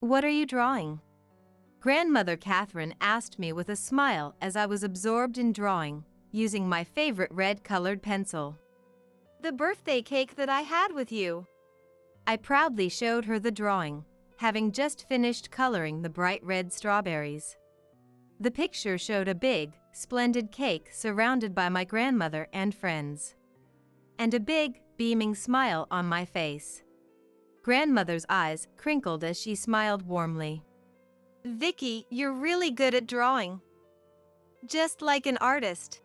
What are you drawing? Grandmother Catherine asked me with a smile as I was absorbed in drawing, using my favorite red-colored pencil. The birthday cake that I had with you. I proudly showed her the drawing, having just finished coloring the bright red strawberries. The picture showed a big, splendid cake surrounded by my grandmother and friends. And a big, beaming smile on my face. Grandmother's eyes crinkled as she smiled warmly. Vicky, you're really good at drawing. Just like an artist.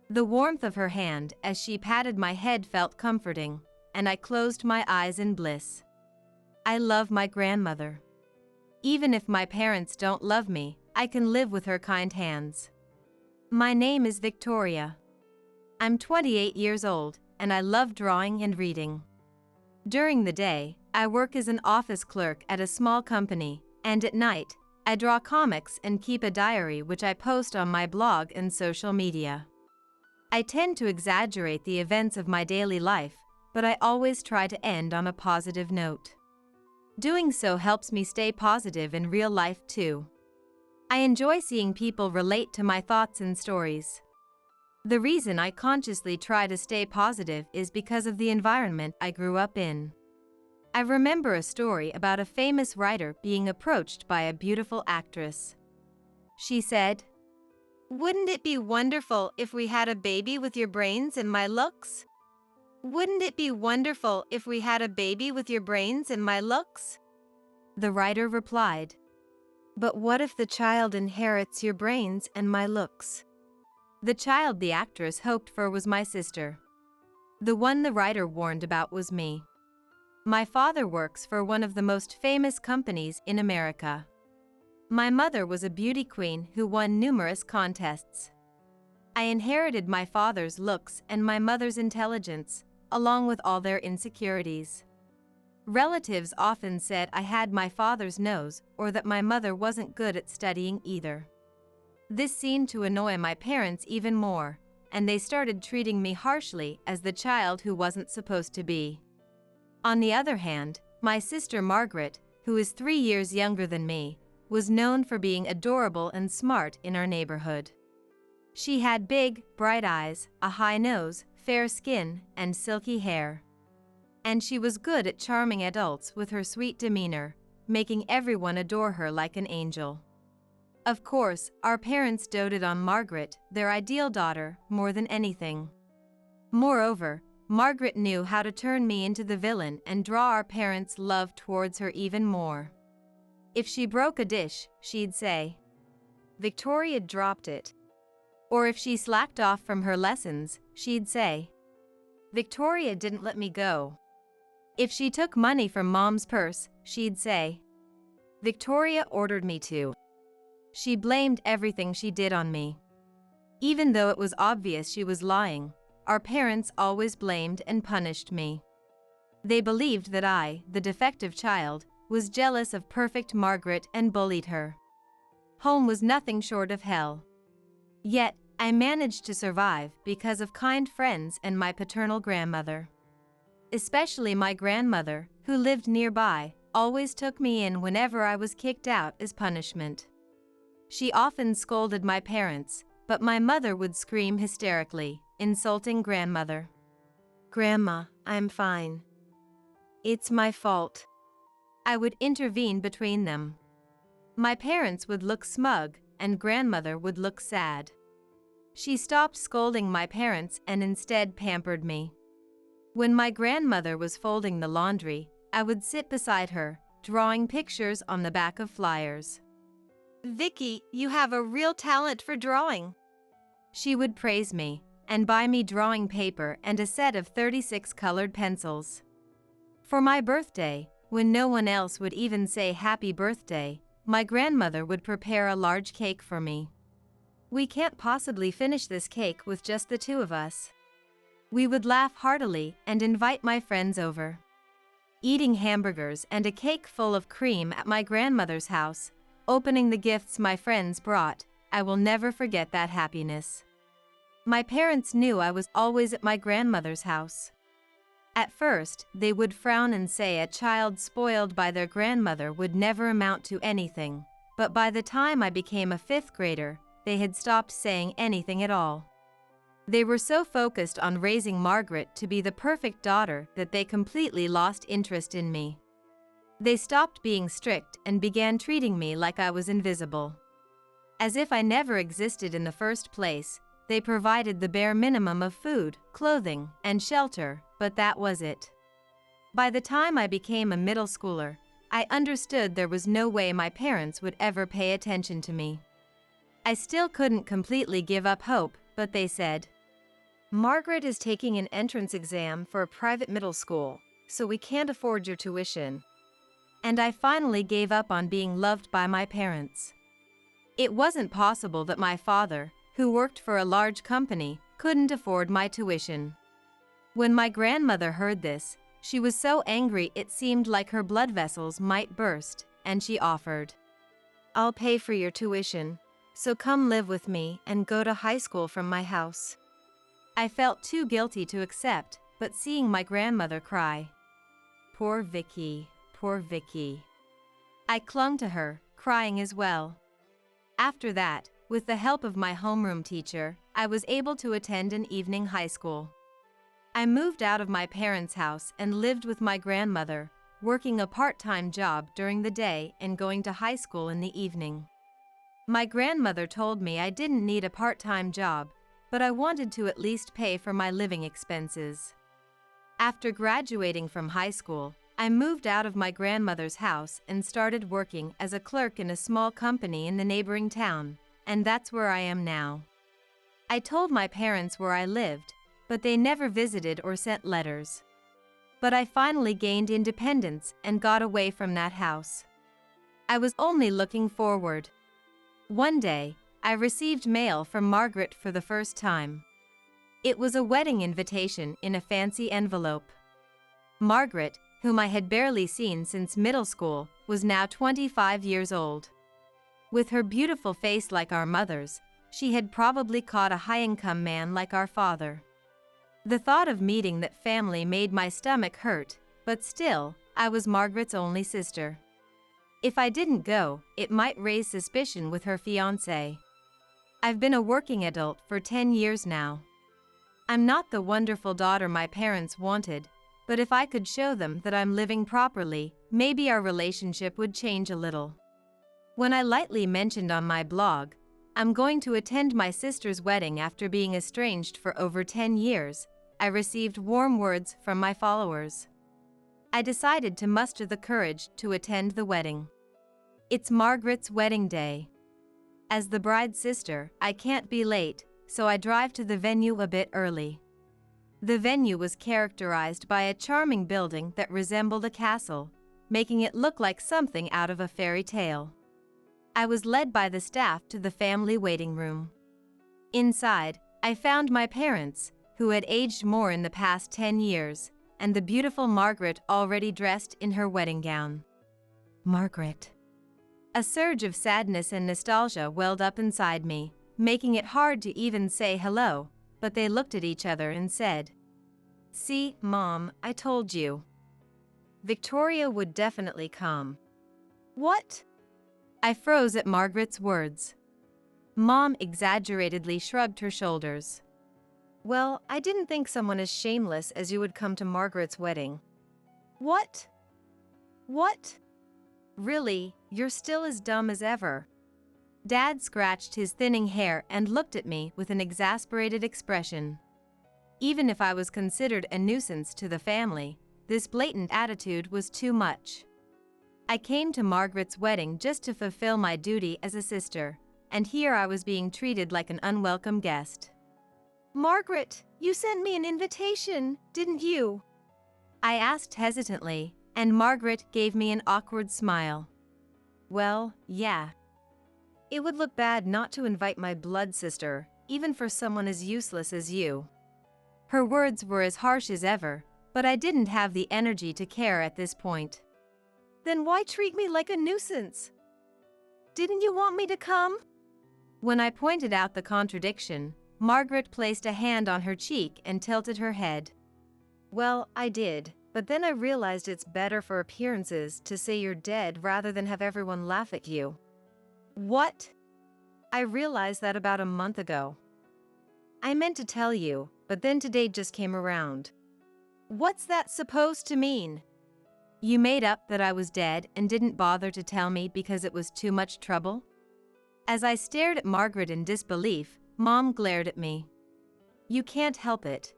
The warmth of her hand as she patted my head felt comforting, and I closed my eyes in bliss. I love my grandmother. Even if my parents don't love me, I can live with her kind hands. My name is Victoria. I'm 28 years old, and I love drawing and reading. During the day, I work as an office clerk at a small company, and at night, I draw comics and keep a diary which I post on my blog and social media. I tend to exaggerate the events of my daily life, but I always try to end on a positive note. Doing so helps me stay positive in real life too. I enjoy seeing people relate to my thoughts and stories. The reason I consciously try to stay positive is because of the environment I grew up in. I remember a story about a famous writer being approached by a beautiful actress. She said, "Wouldn't it be wonderful if we had a baby with your brains and my looks? Wouldn't it be wonderful if we had a baby with your brains and my looks?" The writer replied, "But what if the child inherits your brains and my looks?" The child the actress hoped for was my sister. The one the writer warned about was me. My father works for one of the most famous companies in America. My mother was a beauty queen who won numerous contests. I inherited my father's looks and my mother's intelligence, along with all their insecurities. Relatives often said I had my father's nose or that my mother wasn't good at studying either. This seemed to annoy my parents even more, and they started treating me harshly as the child who wasn't supposed to be. On the other hand, my sister Margaret, who is 3 years younger than me, was known for being adorable and smart in our neighborhood. She had big, bright eyes, a high nose, fair skin, and silky hair. And she was good at charming adults with her sweet demeanor, making everyone adore her like an angel. Of course, our parents doted on Margaret, their ideal daughter, more than anything. Moreover, Margaret knew how to turn me into the villain and draw our parents' love towards her even more. If she broke a dish, she'd say, "Victoria dropped it." Or if she slacked off from her lessons, she'd say, "Victoria didn't let me go." If she took money from Mom's purse, she'd say, "Victoria ordered me to." She blamed everything she did on me. Even though it was obvious she was lying, our parents always blamed and punished me. They believed that I, the defective child, was jealous of perfect Margaret and bullied her. Home was nothing short of hell. Yet, I managed to survive because of kind friends and my paternal grandmother. Especially my grandmother, who lived nearby, always took me in whenever I was kicked out as punishment. She often scolded my parents, but my mother would scream hysterically, insulting grandmother. "Grandma, I'm fine. It's my fault." I would intervene between them. My parents would look smug, and grandmother would look sad. She stopped scolding my parents and instead pampered me. When my grandmother was folding the laundry, I would sit beside her, drawing pictures on the back of flyers. "Vicky, you have a real talent for drawing." She would praise me, and buy me drawing paper and a set of 36 colored pencils. For my birthday, when no one else would even say happy birthday, my grandmother would prepare a large cake for me. "We can't possibly finish this cake with just the two of us." We would laugh heartily and invite my friends over. Eating hamburgers and a cake full of cream at my grandmother's house, opening the gifts my friends brought, I will never forget that happiness. My parents knew I was always at my grandmother's house. At first, they would frown and say a child spoiled by their grandmother would never amount to anything, but by the time I became a fifth grader, they had stopped saying anything at all. They were so focused on raising Margaret to be the perfect daughter that they completely lost interest in me. They stopped being strict and began treating me like I was invisible. As if I never existed in the first place, they provided the bare minimum of food, clothing, and shelter, but that was it. By the time I became a middle schooler, I understood there was no way my parents would ever pay attention to me. I still couldn't completely give up hope, but they said, "Margaret is taking an entrance exam for a private middle school, so we can't afford your tuition." And I finally gave up on being loved by my parents. It wasn't possible that my father, who worked for a large company, couldn't afford my tuition. When my grandmother heard this, she was so angry it seemed like her blood vessels might burst, and she offered, "I'll pay for your tuition, so come live with me and go to high school from my house." I felt too guilty to accept, but seeing my grandmother cry, "Poor Vicky, poor Vicky," I clung to her, crying as well. After that, with the help of my homeroom teacher, I was able to attend an evening high school. I moved out of my parents' house and lived with my grandmother, working a part-time job during the day and going to high school in the evening. My grandmother told me I didn't need a part-time job, but I wanted to at least pay for my living expenses. After graduating from high school, I moved out of my grandmother's house and started working as a clerk in a small company in the neighboring town, and that's where I am now. I told my parents where I lived, but they never visited or sent letters. But I finally gained independence and got away from that house. I was only looking forward. One day, I received mail from Margaret for the first time. It was a wedding invitation in a fancy envelope. Margaret, whom I had barely seen since middle school, was now 25 years old. With her beautiful face like our mother's, she had probably caught a high-income man like our father. The thought of meeting that family made my stomach hurt, but still, I was Margaret's only sister. If I didn't go, it might raise suspicion with her fiancé. I've been a working adult for 10 years now. I'm not the wonderful daughter my parents wanted, but if I could show them that I'm living properly, maybe our relationship would change a little. When I lightly mentioned on my blog, I'm going to attend my sister's wedding after being estranged for over 10 years, I received warm words from my followers. I decided to muster the courage to attend the wedding. It's Margaret's wedding day. As the bride's sister, I can't be late, so I drive to the venue a bit early. The venue was characterized by a charming building that resembled a castle, making it look like something out of a fairy tale. I was led by the staff to the family waiting room. Inside, I found my parents, who had aged more in the past 10 years, and the beautiful Margaret already dressed in her wedding gown. Margaret. A surge of sadness and nostalgia welled up inside me, making it hard to even say hello, but they looked at each other and said, "See, Mom, I told you. Victoria would definitely come." "What?" I froze at Margaret's words. Mom exaggeratedly shrugged her shoulders. "Well, I didn't think someone as shameless as you would come to Margaret's wedding." "What? What? Really, you're still as dumb as ever." Dad scratched his thinning hair and looked at me with an exasperated expression. Even if I was considered a nuisance to the family, this blatant attitude was too much. I came to Margaret's wedding just to fulfill my duty as a sister, and here I was being treated like an unwelcome guest. "Margaret, you sent me an invitation, didn't you?" I asked hesitantly, and Margaret gave me an awkward smile. "Well, yeah. It would look bad not to invite my blood sister, even for someone as useless as you." Her words were as harsh as ever, but I didn't have the energy to care at this point. "Then why treat me like a nuisance? Didn't you want me to come?" When I pointed out the contradiction, Margaret placed a hand on her cheek and tilted her head. Well, I did, but then I realized it's better for appearances to say you're dead rather than have everyone laugh at you. What? I realized that about a month ago. I meant to tell you, but then today just came around. What's that supposed to mean? You made up that I was dead and didn't bother to tell me because it was too much trouble? As I stared at Margaret in disbelief, Mom glared at me. You can't help it.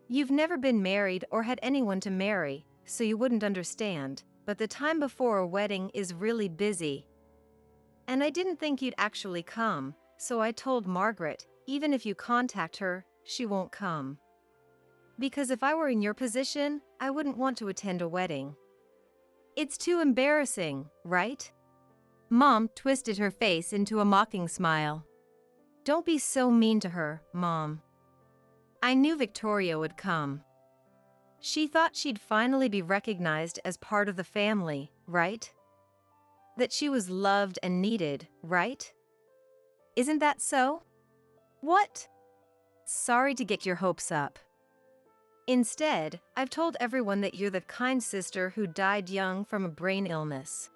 You've never been married or had anyone to marry, so you wouldn't understand, but the time before a wedding is really busy. And I didn't think you'd actually come, so I told Margaret, even if you contact her, she won't come. Because if I were in your position, I wouldn't want to attend a wedding. It's too embarrassing, right? Mom twisted her face into a mocking smile. Don't be so mean to her, Mom. I knew Victoria would come. She thought she'd finally be recognized as part of the family, right? That she was loved and needed, right? Isn't that so? What? Sorry to get your hopes up. Instead, I've told everyone that you're the kind sister who died young from a brain illness.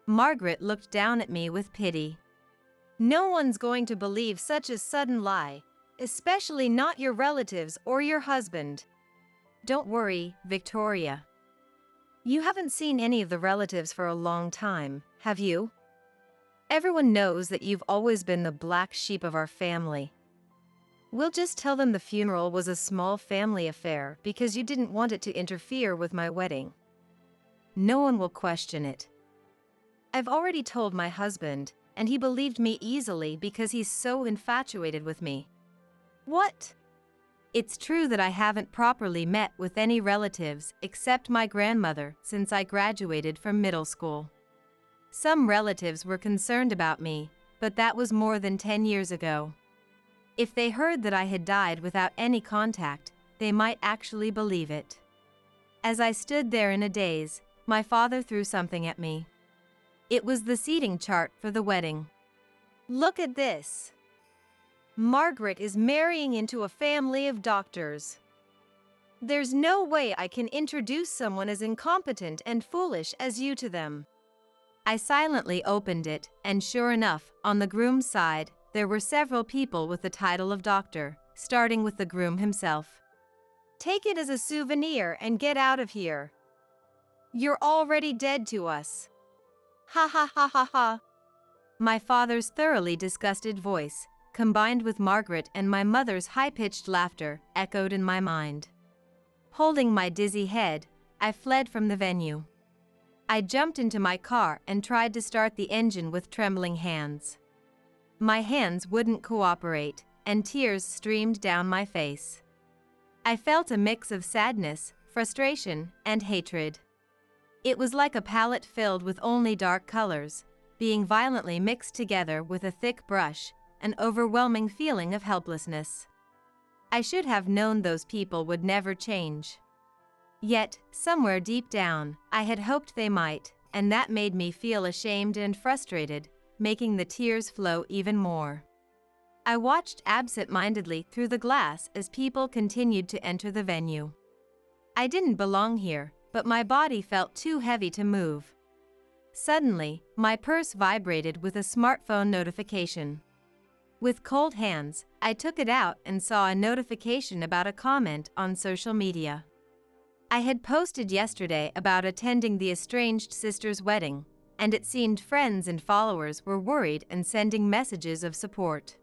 Margaret looked down at me with pity. No one's going to believe such a sudden lie, especially not your relatives or your husband. Don't worry, Victoria. You haven't seen any of the relatives for a long time, have you? Everyone knows that you've always been the black sheep of our family. We'll just tell them the funeral was a small family affair because you didn't want it to interfere with my wedding. No one will question it. I've already told my husband, and he believed me easily because he's so infatuated with me. What? It's true that I haven't properly met with any relatives except my grandmother since I graduated from middle school. Some relatives were concerned about me, but that was more than 10 years ago. If they heard that I had died without any contact, they might actually believe it. As I stood there in a daze, my father threw something at me. It was the seating chart for the wedding. Look at this. Margaret is marrying into a family of doctors. There's no way I can introduce someone as incompetent and foolish as you to them. I silently opened it, and sure enough, on the groom's side, there were several people with the title of doctor, starting with the groom himself. Take it as a souvenir and get out of here. You're already dead to us. Ha ha ha ha ha. My father's thoroughly disgusted voice, combined with Margaret and my mother's high-pitched laughter, echoed in my mind. Holding my dizzy head, I fled from the venue. I jumped into my car and tried to start the engine with trembling hands. My hands wouldn't cooperate, and tears streamed down my face. I felt a mix of sadness, frustration, and hatred. It was like a palette filled with only dark colors, being violently mixed together with a thick brush, an overwhelming feeling of helplessness. I should have known those people would never change. Yet, somewhere deep down, I had hoped they might, and that made me feel ashamed and frustrated, making the tears flow even more. I watched absent-mindedly through the glass as people continued to enter the venue. I didn't belong here, but my body felt too heavy to move. Suddenly, my purse vibrated with a smartphone notification. With cold hands, I took it out and saw a notification about a comment on social media. I had posted yesterday about attending the estranged sister's wedding, and it seemed friends and followers were worried and sending messages of support.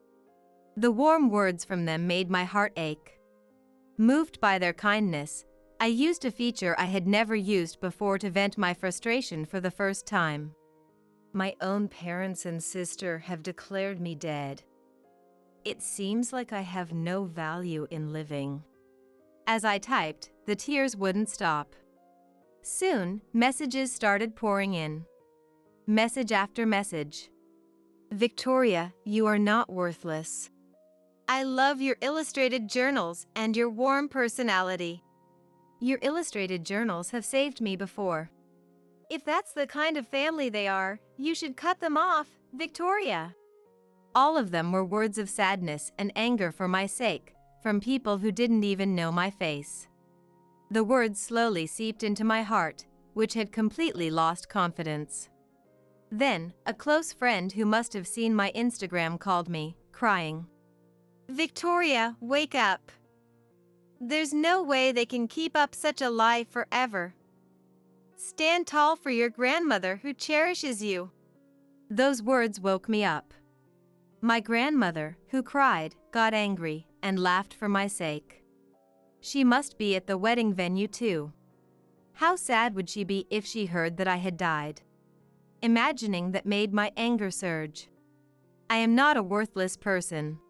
The warm words from them made my heart ache. Moved by their kindness, I used a feature I had never used before to vent my frustration for the first time. My own parents and sister have declared me dead. It seems like I have no value in living. As I typed, the tears wouldn't stop. Soon, messages started pouring in. Message after message. Victoria, you are not worthless. I love your illustrated journals and your warm personality. Your illustrated journals have saved me before. If that's the kind of family they are, you should cut them off, Victoria. All of them were words of sadness and anger for my sake, from people who didn't even know my face. The words slowly seeped into my heart, which had completely lost confidence. Then, a close friend who must have seen my Instagram called me, crying, "Victoria, wake up. There's no way they can keep up such a lie forever. Stand tall for your grandmother who cherishes you." Those words woke me up. My grandmother, who cried, got angry, and laughed for my sake. She must be at the wedding venue too. How sad would she be if she heard that I had died? Imagining that made my anger surge. I am not a worthless person.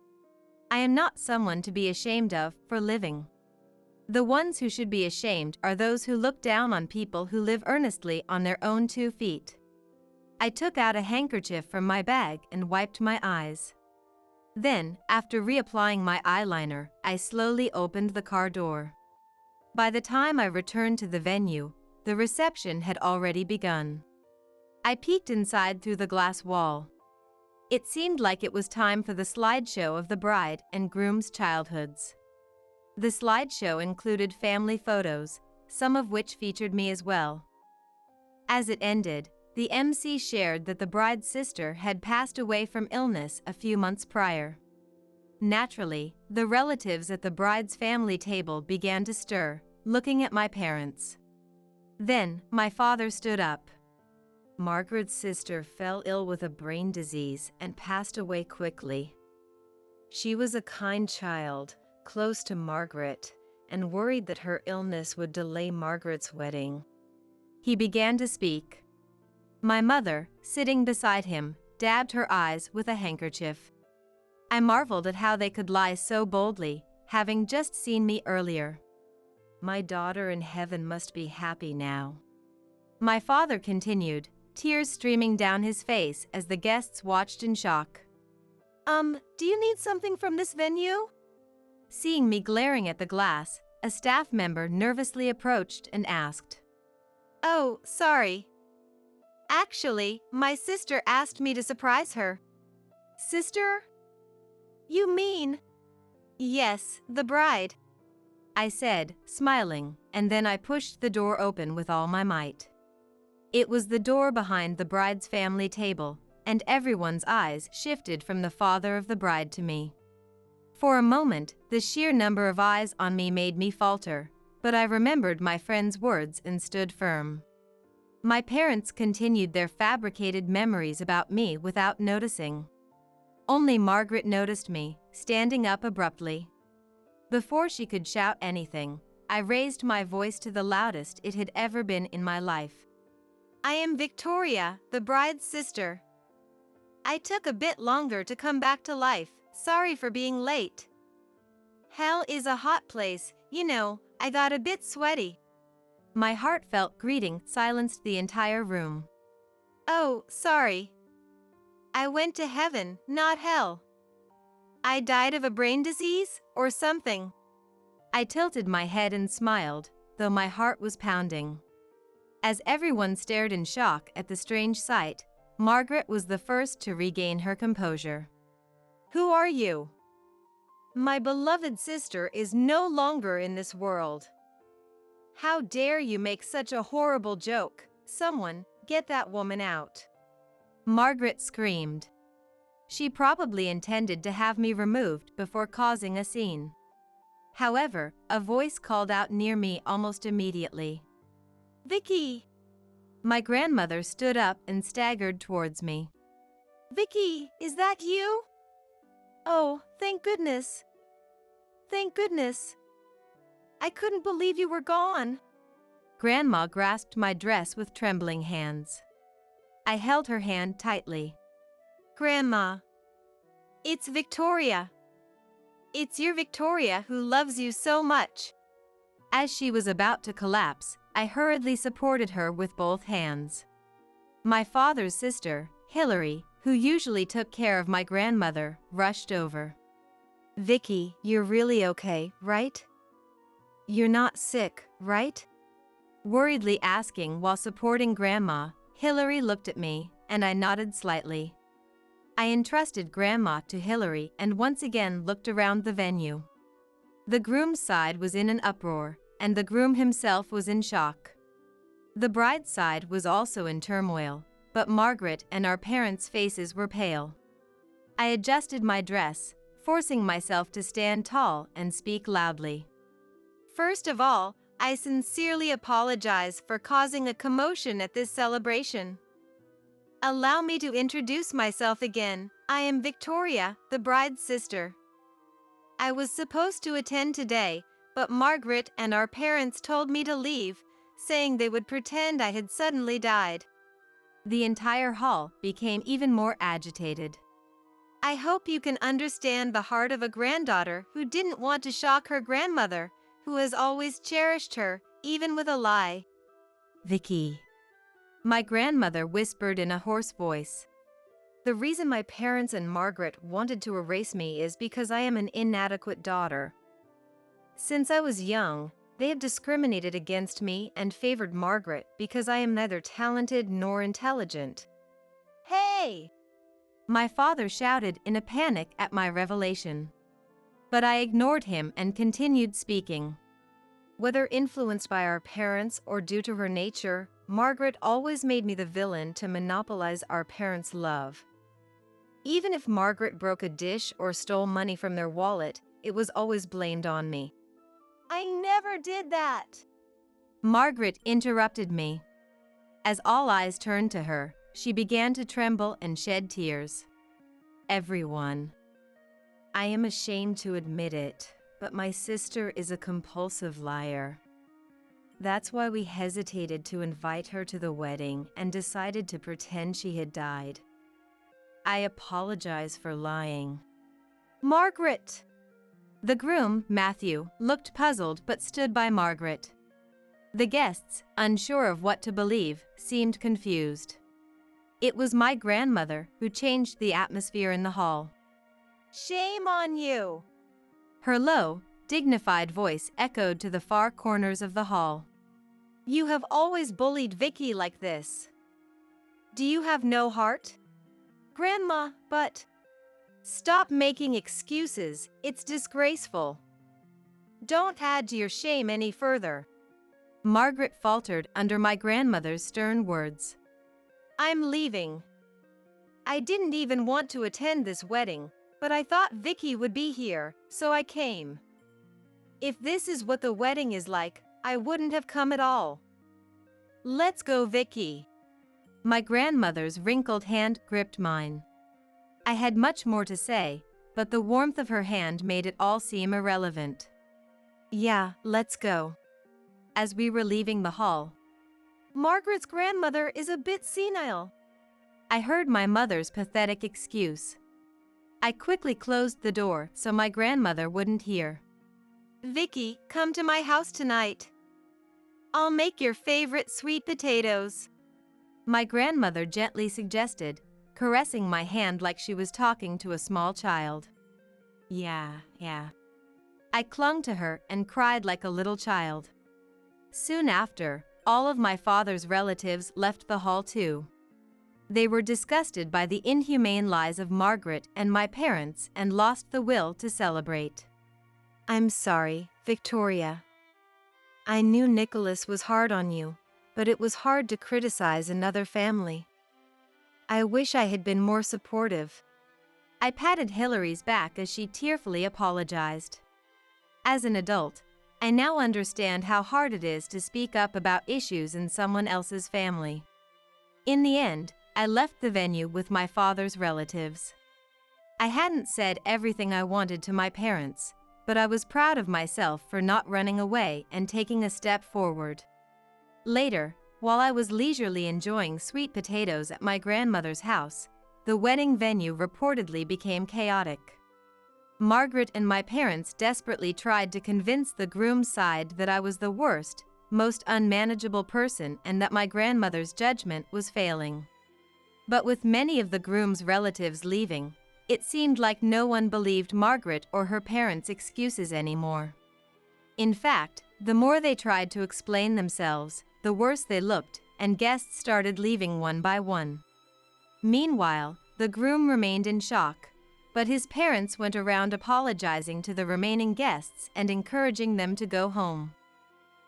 I am not someone to be ashamed of for living. The ones who should be ashamed are those who look down on people who live earnestly on their own 2 feet. I took out a handkerchief from my bag and wiped my eyes. Then, after reapplying my eyeliner, I slowly opened the car door. By the time I returned to the venue, the reception had already begun. I peeked inside through the glass wall. It seemed like it was time for the slideshow of the bride and groom's childhoods. The slideshow included family photos, some of which featured me as well. As it ended, the MC shared that the bride's sister had passed away from illness a few months prior. Naturally, the relatives at the bride's family table began to stir, looking at my parents. Then, my father stood up. "Margaret's sister fell ill with a brain disease and passed away quickly. She was a kind child, close to Margaret, and worried that her illness would delay Margaret's wedding." He began to speak. My mother, sitting beside him, dabbed her eyes with a handkerchief. I marveled at how they could lie so boldly, having just seen me earlier. "My daughter in heaven must be happy now." My father continued, tears streaming down his face as the guests watched in shock. Do you need something from this venue?" Seeing me glaring at the glass, a staff member nervously approached and asked, "Oh, sorry. Actually, my sister asked me to surprise her." "Sister? You mean?" "Yes, the bride," I said, smiling, and then I pushed the door open with all my might. It was the door behind the bride's family table, and everyone's eyes shifted from the father of the bride to me. For a moment, the sheer number of eyes on me made me falter, but I remembered my friend's words and stood firm. My parents continued their fabricated memories about me without noticing. Only Margaret noticed me, standing up abruptly. Before she could shout anything, I raised my voice to the loudest it had ever been in my life. "I am Victoria, the bride's sister. I took a bit longer to come back to life, sorry for being late. Hell is a hot place, you know, I got a bit sweaty." My heartfelt greeting silenced the entire room. "Oh, sorry. I went to heaven, not hell. I died of a brain disease, or something." I tilted my head and smiled, though my heart was pounding. As everyone stared in shock at the strange sight, Margaret was the first to regain her composure. "Who are you? My beloved sister is no longer in this world. How dare you make such a horrible joke? Someone, get that woman out." Margaret screamed. She probably intended to have me removed before causing a scene. However, a voice called out near me almost immediately. "Vicky!" My grandmother stood up and staggered towards me. "Vicky, is that you? Oh, thank goodness. Thank goodness. I couldn't believe you were gone." Grandma grasped my dress with trembling hands. I held her hand tightly. "Grandma, it's Victoria. It's your Victoria who loves you so much." As she was about to collapse, I hurriedly supported her with both hands. My father's sister, Hillary, who usually took care of my grandmother, rushed over. "Vicky, you're really okay, right? You're not sick, right?" Worriedly asking while supporting Grandma, Hillary looked at me, and I nodded slightly. I entrusted Grandma to Hillary and once again looked around the venue. The groom's side was in an uproar, and the groom himself was in shock. The bride's side was also in turmoil, but Margaret and our parents' faces were pale. I adjusted my dress, forcing myself to stand tall and speak loudly. First of all, I sincerely apologize for causing a commotion at this celebration. Allow me to introduce myself again. I am Victoria, the bride's sister. I was supposed to attend today, but Margaret and our parents told me to leave, saying they would pretend I had suddenly died. The entire hall became even more agitated. I hope you can understand the heart of a granddaughter who didn't want to shock her grandmother, who has always cherished her, even with a lie. Vicky. My grandmother whispered in a hoarse voice. The reason my parents and Margaret wanted to erase me is because I am an inadequate daughter. Since I was young, they have discriminated against me and favored Margaret because I am neither talented nor intelligent. Hey! My father shouted in a panic at my revelation. But I ignored him and continued speaking. Whether influenced by our parents or due to her nature, Margaret always made me the villain to monopolize our parents' love. Even if Margaret broke a dish or stole money from their wallet, it was always blamed on me. I never did that! Margaret interrupted me. As all eyes turned to her, she began to tremble and shed tears. Everyone. I am ashamed to admit it, but my sister is a compulsive liar. That's why we hesitated to invite her to the wedding and decided to pretend she had died. I apologize for lying. Margaret! The groom, Matthew, looked puzzled but stood by Margaret. The guests, unsure of what to believe, seemed confused. It was my grandmother who changed the atmosphere in the hall. Shame on you! Her low, dignified voice echoed to the far corners of the hall. You have always bullied Vicky like this. Do you have no heart? Grandma, but... Stop making excuses, it's disgraceful. Don't add to your shame any further. Margaret faltered under my grandmother's stern words. I'm leaving. I didn't even want to attend this wedding, but I thought Vicky would be here, so I came. If this is what the wedding is like, I wouldn't have come at all. Let's go, Vicky. My grandmother's wrinkled hand gripped mine. I had much more to say, but the warmth of her hand made it all seem irrelevant. Yeah, let's go. As we were leaving the hall, Margaret's grandmother is a bit senile. I heard my mother's pathetic excuse. I quickly closed the door so my grandmother wouldn't hear. Vicky, come to my house tonight. I'll make your favorite sweet potatoes. My grandmother gently suggested, caressing my hand like she was talking to a small child. Yeah. I clung to her and cried like a little child. Soon after, all of my father's relatives left the hall too. They were disgusted by the inhumane lies of Margaret and my parents and lost the will to celebrate. I'm sorry, Victoria. I knew Nicholas was hard on you, but it was hard to criticize another family. I wish I had been more supportive. I patted Hillary's back as she tearfully apologized. As an adult, I now understand how hard it is to speak up about issues in someone else's family. In the end, I left the venue with my father's relatives. I hadn't said everything I wanted to my parents, but I was proud of myself for not running away and taking a step forward. Later, while I was leisurely enjoying sweet potatoes at my grandmother's house, the wedding venue reportedly became chaotic. Margaret and my parents desperately tried to convince the groom's side that I was the worst, most unmanageable person and that my grandmother's judgment was failing. But with many of the groom's relatives leaving, it seemed like no one believed Margaret or her parents' excuses anymore. In fact, the more they tried to explain themselves, the worse they looked, and guests started leaving one by one. Meanwhile, the groom remained in shock, but his parents went around apologizing to the remaining guests and encouraging them to go home.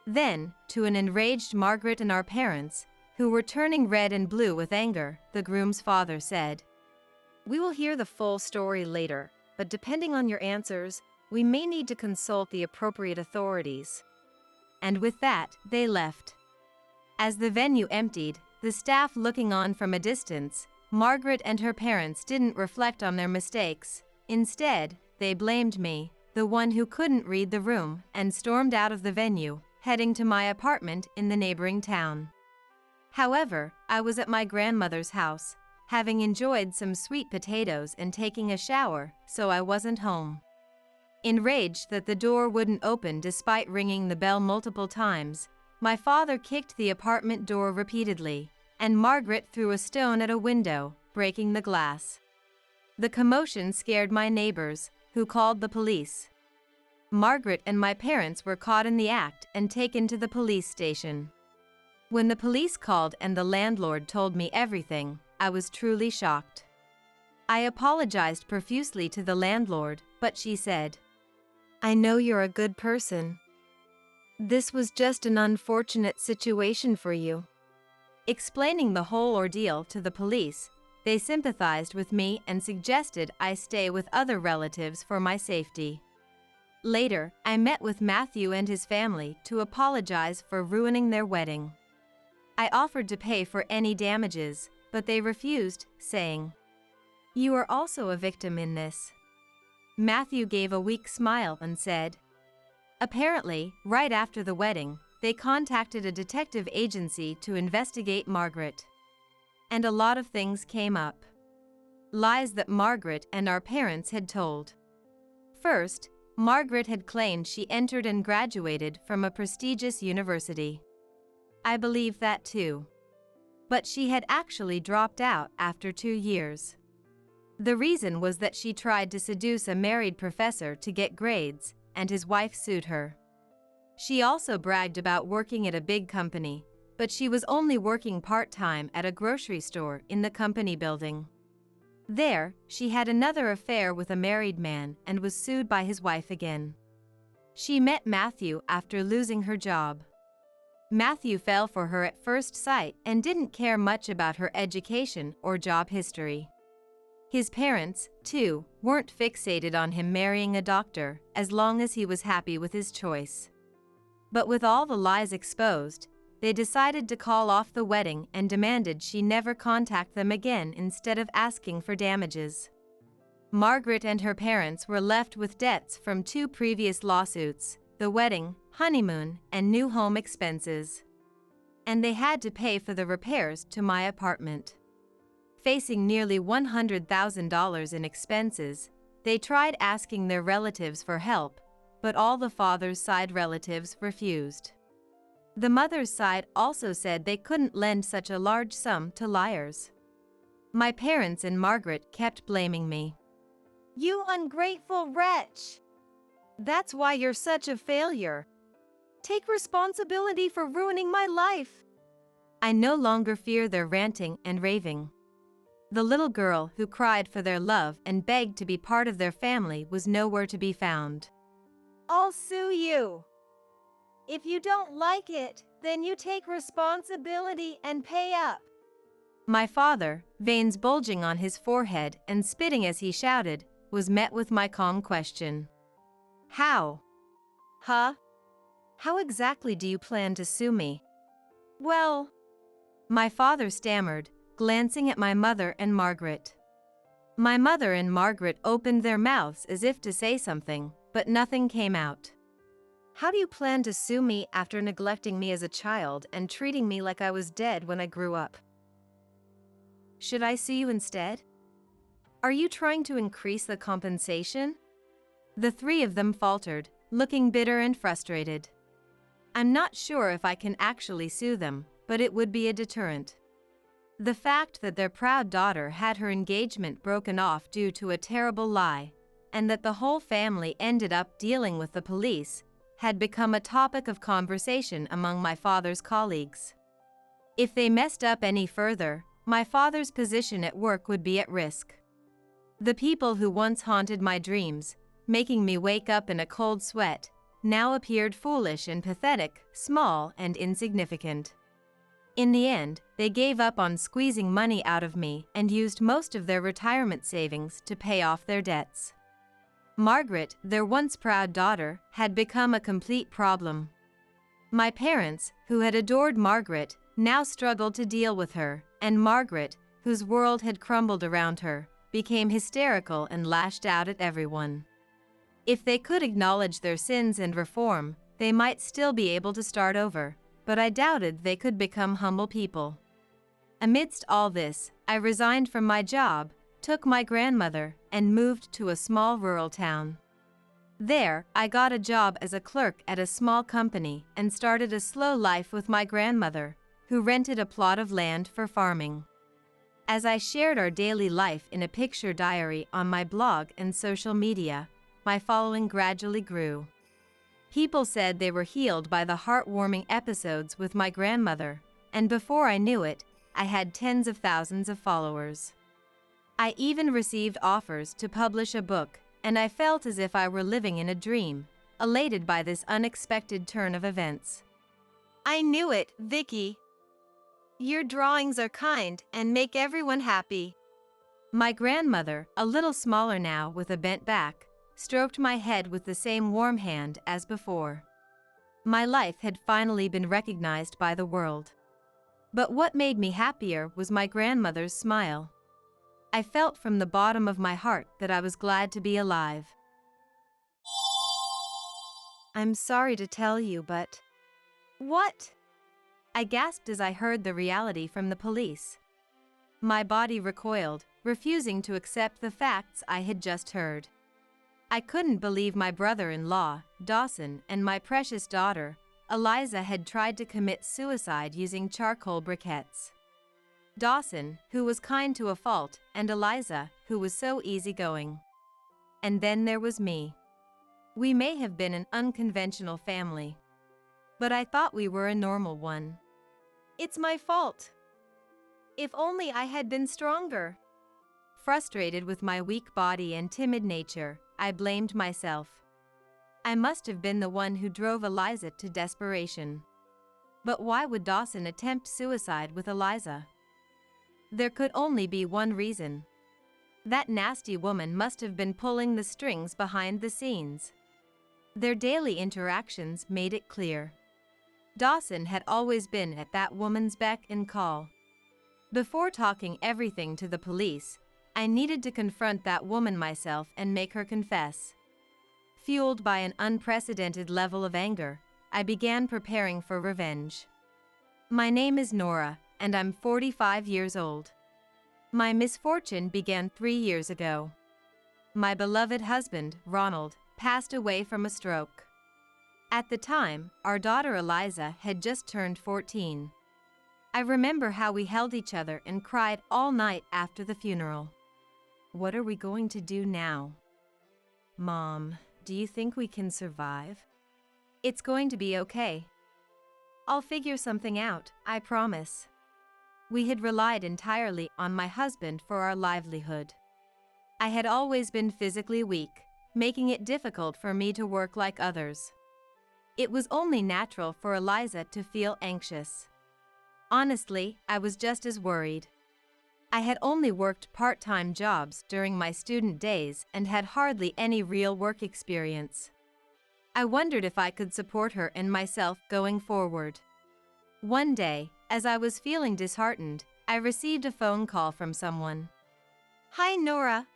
Then, to an enraged Margaret and our parents, who were turning red and blue with anger, the groom's father said, "We will hear the full story later, but depending on your answers, we may need to consult the appropriate authorities." And with that, they left. As the venue emptied, the staff looking on from a distance, Margaret and her parents didn't reflect on their mistakes. Instead, they blamed me, the one who couldn't read the room, and stormed out of the venue, heading to my apartment in the neighboring town. However, I was at my grandmother's house, having enjoyed some sweet potatoes and taking a shower, so I wasn't home. Enraged that the door wouldn't open despite ringing the bell multiple times, my father kicked the apartment door repeatedly, and Margaret threw a stone at a window, breaking the glass. The commotion scared my neighbors, who called the police. Margaret and my parents were caught in the act and taken to the police station. When the police called and the landlord told me everything, I was truly shocked. I apologized profusely to the landlord, but she said, "I know you're a good person. This was just an unfortunate situation for you." Explaining the whole ordeal to the police, they sympathized with me and suggested I stay with other relatives for my safety. Later, I met with Matthew and his family to apologize for ruining their wedding. I offered to pay for any damages, but they refused, saying, "You are also a victim in this." Matthew gave a weak smile and said, "Apparently, right after the wedding, they contacted a detective agency to investigate Margaret. And a lot of things came up. Lies that Margaret and our parents had told. First, Margaret had claimed she entered and graduated from a prestigious university. I believe that too. But she had actually dropped out after 2 years. The reason was that she tried to seduce a married professor to get grades, and his wife sued her. She also bragged about working at a big company, but she was only working part-time at a grocery store in the company building. There, she had another affair with a married man and was sued by his wife again. She met Matthew after losing her job. Matthew fell for her at first sight and didn't care much about her education or job history. His parents, too, weren't fixated on him marrying a doctor as long as he was happy with his choice. But with all the lies exposed, they decided to call off the wedding and demanded she never contact them again instead of asking for damages. Margaret and her parents were left with debts from 2 previous lawsuits, the wedding, honeymoon, and new home expenses. And they had to pay for the repairs to my apartment. Facing nearly $100,000 in expenses, they tried asking their relatives for help, but all the father's side relatives refused. The mother's side also said they couldn't lend such a large sum to liars. My parents and Margaret kept blaming me. "You ungrateful wretch! That's why you're such a failure. Take responsibility for ruining my life." I no longer fear their ranting and raving. The little girl who cried for their love and begged to be part of their family was nowhere to be found. "I'll sue you. If you don't like it, then you take responsibility and pay up." My father, veins bulging on his forehead and spitting as he shouted, was met with my calm question. "How?" "Huh? How exactly do you plan to sue me?" "Well," my father stammered, glancing at my mother and Margaret. My mother and Margaret opened their mouths as if to say something, but nothing came out. "How do you plan to sue me after neglecting me as a child and treating me like I was dead when I grew up?" "Should I sue you instead? Are you trying to increase the compensation?" The 3 of them faltered, looking bitter and frustrated. I'm not sure if I can actually sue them, but it would be a deterrent. The fact that their proud daughter had her engagement broken off due to a terrible lie, and that the whole family ended up dealing with the police, had become a topic of conversation among my father's colleagues. If they messed up any further, my father's position at work would be at risk. The people who once haunted my dreams, making me wake up in a cold sweat, now appeared foolish and pathetic, small and insignificant. In the end, they gave up on squeezing money out of me and used most of their retirement savings to pay off their debts. Margaret, their once proud daughter, had become a complete problem. My parents, who had adored Margaret, now struggled to deal with her, and Margaret, whose world had crumbled around her, became hysterical and lashed out at everyone. If they could acknowledge their sins and reform, they might still be able to start over, but I doubted they could become humble people. Amidst all this, I resigned from my job, took my grandmother, and moved to a small rural town. There, I got a job as a clerk at a small company and started a slow life with my grandmother, who rented a plot of land for farming. As I shared our daily life in a picture diary on my blog and social media, my following gradually grew. People said they were healed by the heartwarming episodes with my grandmother, and before I knew it, I had tens of thousands of followers. I even received offers to publish a book, and I felt as if I were living in a dream, elated by this unexpected turn of events. I knew it, Vicky. Your drawings are kind and make everyone happy. My grandmother, a little smaller now with a bent back, stroked my head with the same warm hand as before. My life had finally been recognized by the world. But what made me happier was my grandmother's smile. I felt from the bottom of my heart that I was glad to be alive. I'm sorry to tell you, but... What? I gasped as I heard the reality from the police. My body recoiled, refusing to accept the facts I had just heard. I couldn't believe my brother-in-law, Dawson, and my precious daughter, Eliza, had tried to commit suicide using charcoal briquettes. Dawson, who was kind to a fault, and Eliza, who was so easygoing. And then there was me. We may have been an unconventional family, but I thought we were a normal one. It's my fault. If only I had been stronger. Frustrated with my weak body and timid nature, I blamed myself. I must have been the one who drove Eliza to desperation. But why would Dawson attempt suicide with Eliza? There could only be one reason. That nasty woman must have been pulling the strings behind the scenes. Their daily interactions made it clear. Dawson had always been at that woman's beck and call. Before talking everything to the police, I needed to confront that woman myself and make her confess. Fueled by an unprecedented level of anger, I began preparing for revenge. My name is Nora, and I'm 45 years old. My misfortune began 3 years ago. My beloved husband, Ronald, passed away from a stroke. At the time, our daughter Eliza had just turned 14. I remember how we held each other and cried all night after the funeral. What are we going to do now? Mom, do you think we can survive? It's going to be okay. I'll figure something out, I promise. We had relied entirely on my husband for our livelihood. I had always been physically weak, making it difficult for me to work like others. It was only natural for Eliza to feel anxious. Honestly, I was just as worried. I had only worked part-time jobs during my student days and had hardly any real work experience. I wondered if I could support her and myself going forward. One day, as I was feeling disheartened, I received a phone call from someone. Hi, Nora.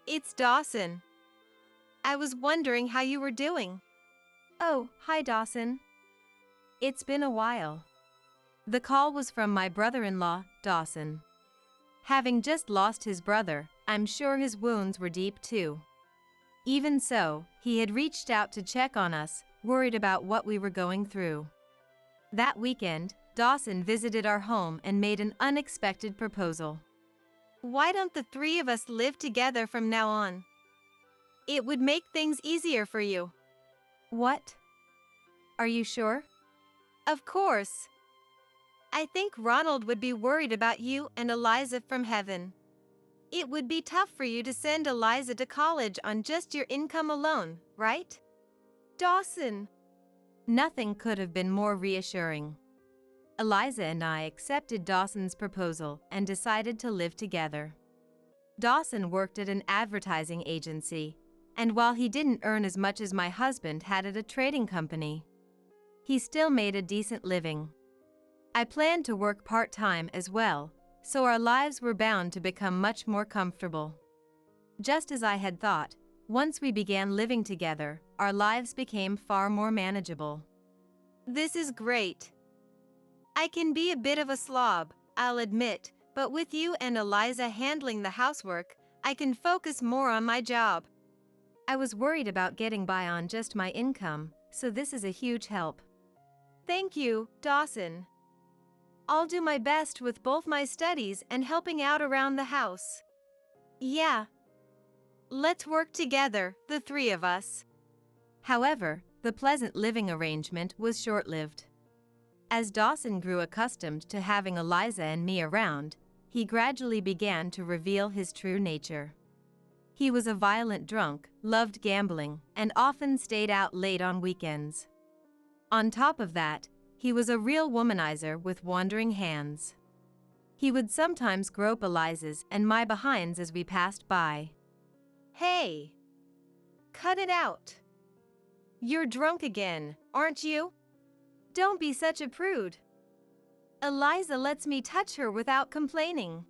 It's Dawson. I was wondering how you were doing. Oh, hi Dawson. It's been a while. The call was from my brother-in-law, Dawson. Having just lost his brother, I'm sure his wounds were deep too. Even so, he had reached out to check on us, worried about what we were going through. That weekend, Dawson visited our home and made an unexpected proposal. Why don't the three of us live together from now on? It would make things easier for you. What? Are you sure? Of course. I think Ronald would be worried about you and Eliza from heaven. It would be tough for you to send Eliza to college on just your income alone, right? Dawson. Nothing could have been more reassuring. Eliza and I accepted Dawson's proposal and decided to live together. Dawson worked at an advertising agency, and while he didn't earn as much as my husband had at a trading company, he still made a decent living. I planned to work part-time as well, so our lives were bound to become much more comfortable. Just as I had thought, once we began living together, our lives became far more manageable. This is great. I can be a bit of a slob, I'll admit, but with you and Eliza handling the housework, I can focus more on my job. I was worried about getting by on just my income, so this is a huge help. Thank you, Dawson. I'll do my best with both my studies and helping out around the house. Yeah. Let's work together, the three of us. However, the pleasant living arrangement was short-lived. As Dawson grew accustomed to having Eliza and me around, he gradually began to reveal his true nature. He was a violent drunk, loved gambling, and often stayed out late on weekends. On top of that, he was a real womanizer with wandering hands. He would sometimes grope Eliza's and my behinds as we passed by. Hey! Cut it out! You're drunk again, aren't you? Don't be such a prude. Eliza lets me touch her without complaining.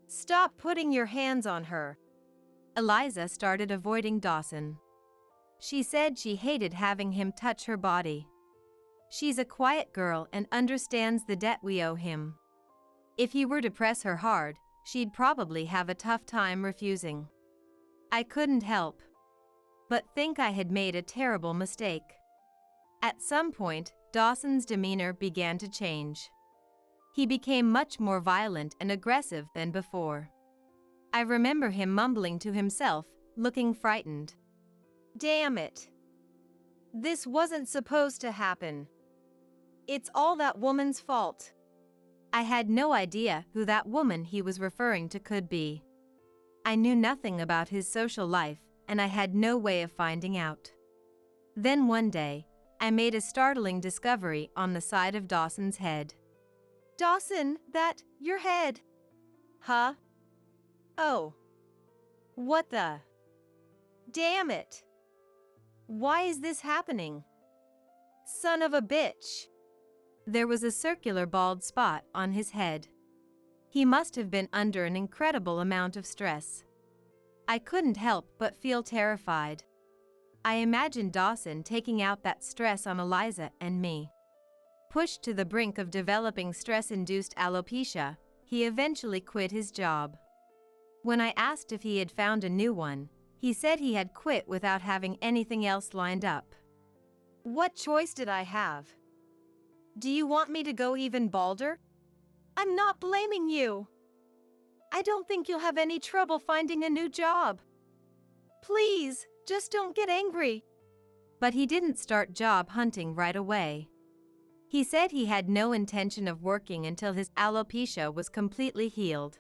Stop putting your hands on her. Eliza started avoiding Dawson. She said she hated having him touch her body. She's a quiet girl and understands the debt we owe him. If he were to press her hard, she'd probably have a tough time refusing. I couldn't help but think I had made a terrible mistake. At some point, Dawson's demeanor began to change. He became much more violent and aggressive than before. I remember him mumbling to himself, looking frightened. Damn it. This wasn't supposed to happen. It's all that woman's fault. I had no idea who that woman he was referring to could be. I knew nothing about his social life, and I had no way of finding out. Then one day, I made a startling discovery on the side of Dawson's head. Dawson, your head. Huh? Oh. What the? Damn it. Why is this happening? Son of a bitch. There was a circular bald spot on his head. He must have been under an incredible amount of stress. I couldn't help but feel terrified. I imagined Dawson taking out that stress on Eliza and me. Pushed to the brink of developing stress-induced alopecia, he eventually quit his job. When I asked if he had found a new one, he said he had quit without having anything else lined up. What choice did I have? Do you want me to go even balder? I'm not blaming you. I don't think you'll have any trouble finding a new job. Please, just don't get angry. But he didn't start job hunting right away. He said he had no intention of working until his alopecia was completely healed.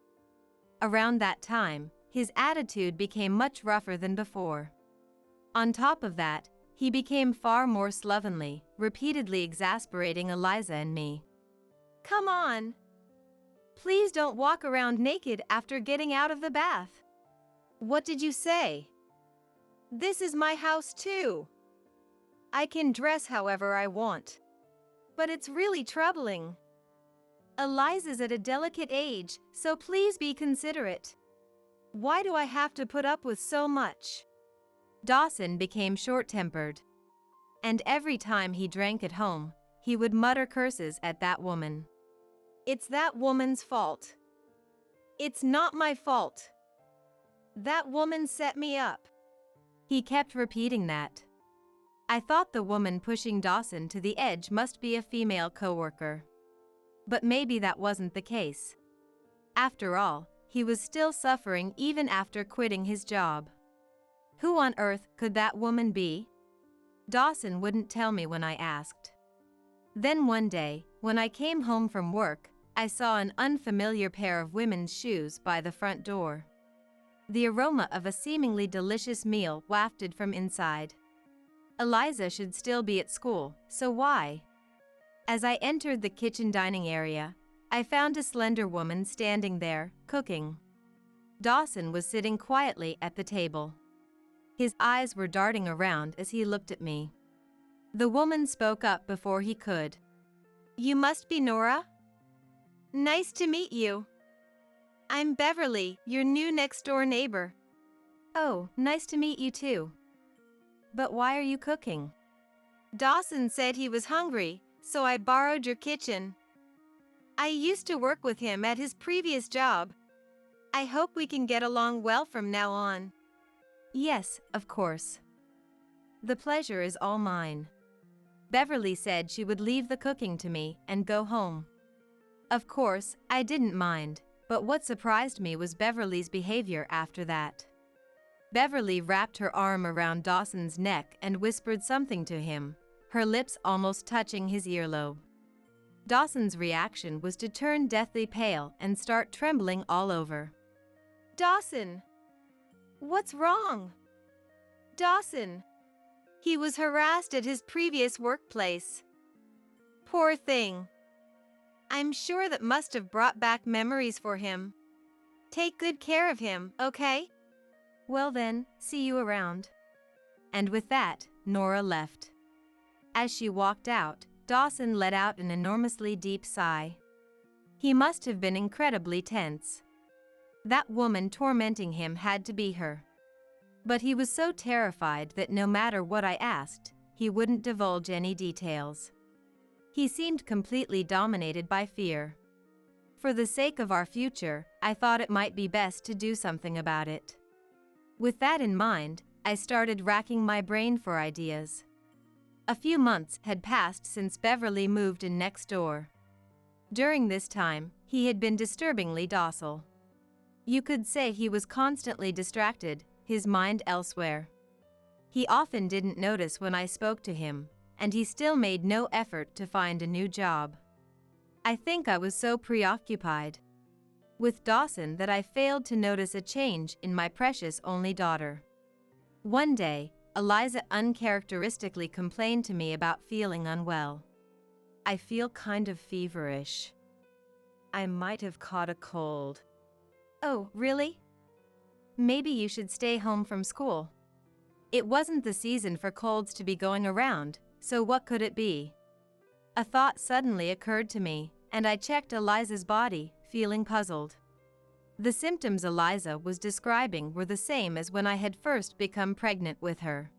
Around that time, his attitude became much rougher than before. On top of that, he became far more slovenly, repeatedly exasperating Eliza and me. Come on. Please don't walk around naked after getting out of the bath. What did you say? This is my house too. I can dress however I want. But it's really troubling. Eliza's at a delicate age, so please be considerate. Why do I have to put up with so much? Dawson became short-tempered. And every time he drank at home, he would mutter curses at that woman. It's that woman's fault. It's not my fault. That woman set me up. He kept repeating that. I thought the woman pushing Dawson to the edge must be a female coworker. But maybe that wasn't the case. After all, he was still suffering even after quitting his job. Who on earth could that woman be? Dawson wouldn't tell me when I asked. Then one day, when I came home from work, I saw an unfamiliar pair of women's shoes by the front door. The aroma of a seemingly delicious meal wafted from inside. Eliza should still be at school, so why? As I entered the kitchen dining area, I found a slender woman standing there, cooking. Dawson was sitting quietly at the table. His eyes were darting around as he looked at me. The woman spoke up before he could. You must be Nora? Nice to meet you. I'm Beverly, your new next-door neighbor. Oh, nice to meet you too. But why are you cooking? Dawson said he was hungry, so I borrowed your kitchen. I used to work with him at his previous job. I hope we can get along well from now on. Yes, of course. The pleasure is all mine. Beverly said she would leave the cooking to me and go home. Of course, I didn't mind, but what surprised me was Beverly's behavior after that. Beverly wrapped her arm around Dawson's neck and whispered something to him, her lips almost touching his earlobe. Dawson's reaction was to turn deathly pale and start trembling all over. Dawson! What's wrong? Dawson! He was harassed at his previous workplace. Poor thing. I'm sure that must have brought back memories for him. Take good care of him, okay? Well then, see you around. And with that, Nora left. As she walked out, Dawson let out an enormously deep sigh. He must have been incredibly tense. That woman tormenting him had to be her. But he was so terrified that no matter what I asked, he wouldn't divulge any details. He seemed completely dominated by fear. For the sake of our future, I thought it might be best to do something about it. With that in mind, I started racking my brain for ideas. A few months had passed since Beverly moved in next door. During this time, he had been disturbingly docile. You could say he was constantly distracted, his mind elsewhere. He often didn't notice when I spoke to him, and he still made no effort to find a new job. I think I was so preoccupied with Dawson that I failed to notice a change in my precious only daughter. One day, Eliza uncharacteristically complained to me about feeling unwell. I feel kind of feverish. I might have caught a cold. Oh, really? Maybe you should stay home from school. It wasn't the season for colds to be going around, so what could it be? A thought suddenly occurred to me, and I checked Eliza's body, feeling puzzled. The symptoms Eliza was describing were the same as when I had first become pregnant with her.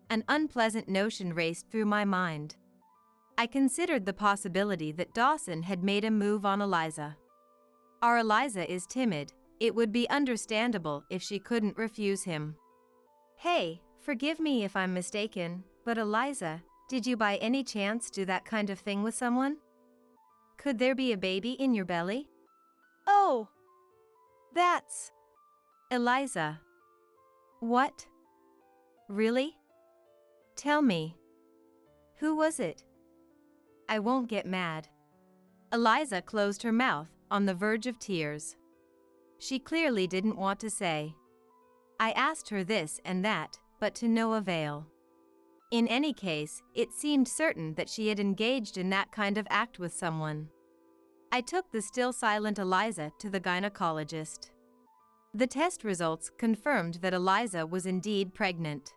An unpleasant notion raced through my mind. I considered the possibility that Dawson had made a move on Eliza. Our Eliza is timid. It would be understandable if she couldn't refuse him. Hey, forgive me if I'm mistaken, but Eliza, did you by any chance do that kind of thing with someone? Could there be a baby in your belly? Oh! That's... Eliza. What? Really? Tell me. Who was it? I won't get mad. Eliza closed her mouth, on the verge of tears. She clearly didn't want to say. I asked her this and that, but to no avail. In any case, it seemed certain that she had engaged in that kind of act with someone. I took the still silent Eliza to the gynecologist. The test results confirmed that Eliza was indeed pregnant.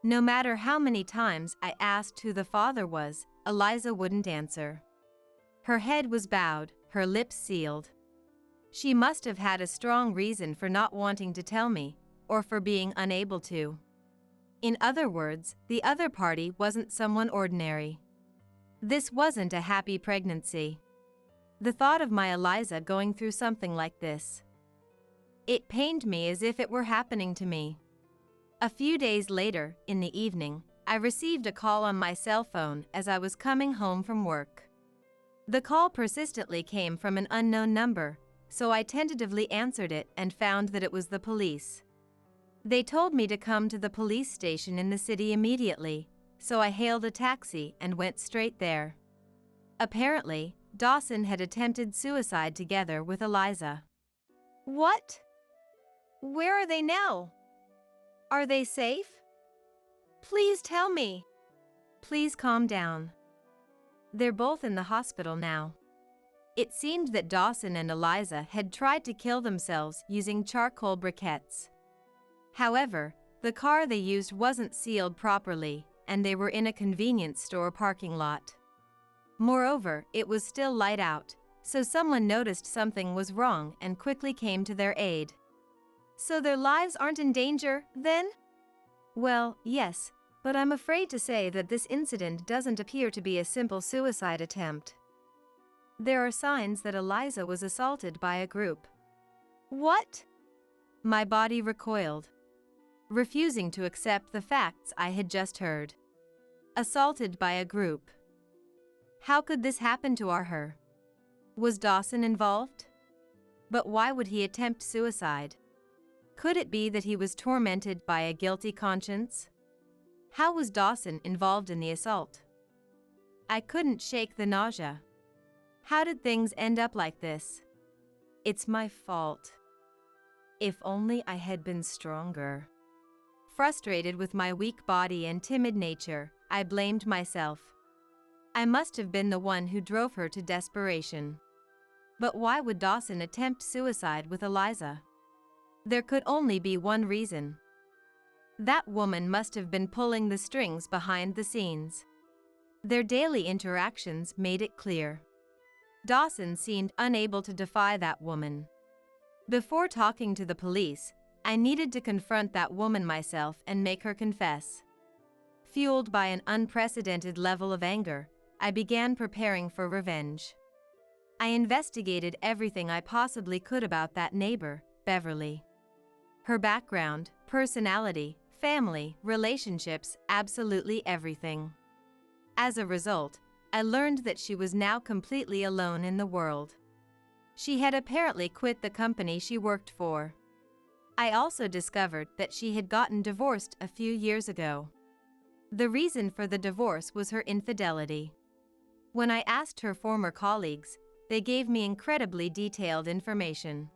No matter how many times I asked who the father was, Eliza wouldn't answer. Her head was bowed, her lips sealed. She must have had a strong reason for not wanting to tell me, or for being unable to. In other words, the other party wasn't someone ordinary. This wasn't a happy pregnancy. The thought of my Eliza going through something like this. It pained me as if it were happening to me. A few days later, in the evening, I received a call on my cell phone as I was coming home from work. The call persistently came from an unknown number, so I tentatively answered it and found that it was the police. They told me to come to the police station in the city immediately, so I hailed a taxi and went straight there. Apparently, Dawson had attempted suicide together with Eliza. What? Where are they now? Are they safe? Please tell me. Please calm down. They're both in the hospital now. It seemed that Dawson and Eliza had tried to kill themselves using charcoal briquettes. However, the car they used wasn't sealed properly, and they were in a convenience store parking lot. Moreover, it was still light out, so someone noticed something was wrong and quickly came to their aid. So their lives aren't in danger, then? Well, yes, but I'm afraid to say that this incident doesn't appear to be a simple suicide attempt. There are signs that Eliza was assaulted by a group. What? My body recoiled, refusing to accept the facts I had just heard. Assaulted by a group. How could this happen to her? Was Dawson involved? But why would he attempt suicide? Could it be that he was tormented by a guilty conscience? How was Dawson involved in the assault? I couldn't shake the nausea. How did things end up like this? It's my fault. If only I had been stronger. Frustrated with my weak body and timid nature, I blamed myself. I must have been the one who drove her to desperation. But why would Dawson attempt suicide with Eliza? There could only be one reason. That woman must have been pulling the strings behind the scenes. Their daily interactions made it clear. Dawson seemed unable to defy that woman. Before talking to the police, I needed to confront that woman myself and make her confess. Fueled by an unprecedented level of anger, I began preparing for revenge. I investigated everything I possibly could about that neighbor, Beverly. Her background, personality, family, relationships, absolutely everything. As a result, I learned that she was now completely alone in the world. She had apparently quit the company she worked for. I also discovered that she had gotten divorced a few years ago. The reason for the divorce was her infidelity. When I asked her former colleagues, they gave me incredibly detailed information.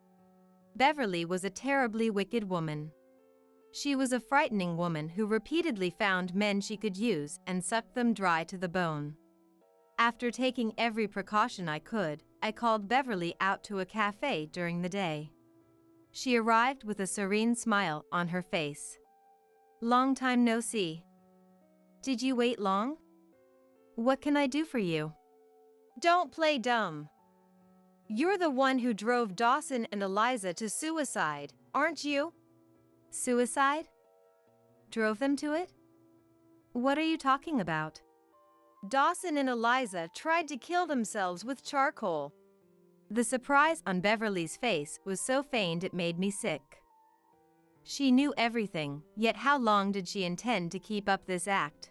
Beverly was a terribly wicked woman. She was a frightening woman who repeatedly found men she could use and sucked them dry to the bone. After taking every precaution I could, I called Beverly out to a cafe during the day. She arrived with a serene smile on her face. Long time no see. Did you wait long? What can I do for you? Don't play dumb. You're the one who drove Dawson and Eliza to suicide, aren't you? Suicide? Drove them to it? What are you talking about? Dawson and Eliza tried to kill themselves with charcoal. The surprise on Beverly's face was so feigned it made me sick. She knew everything, yet how long did she intend to keep up this act?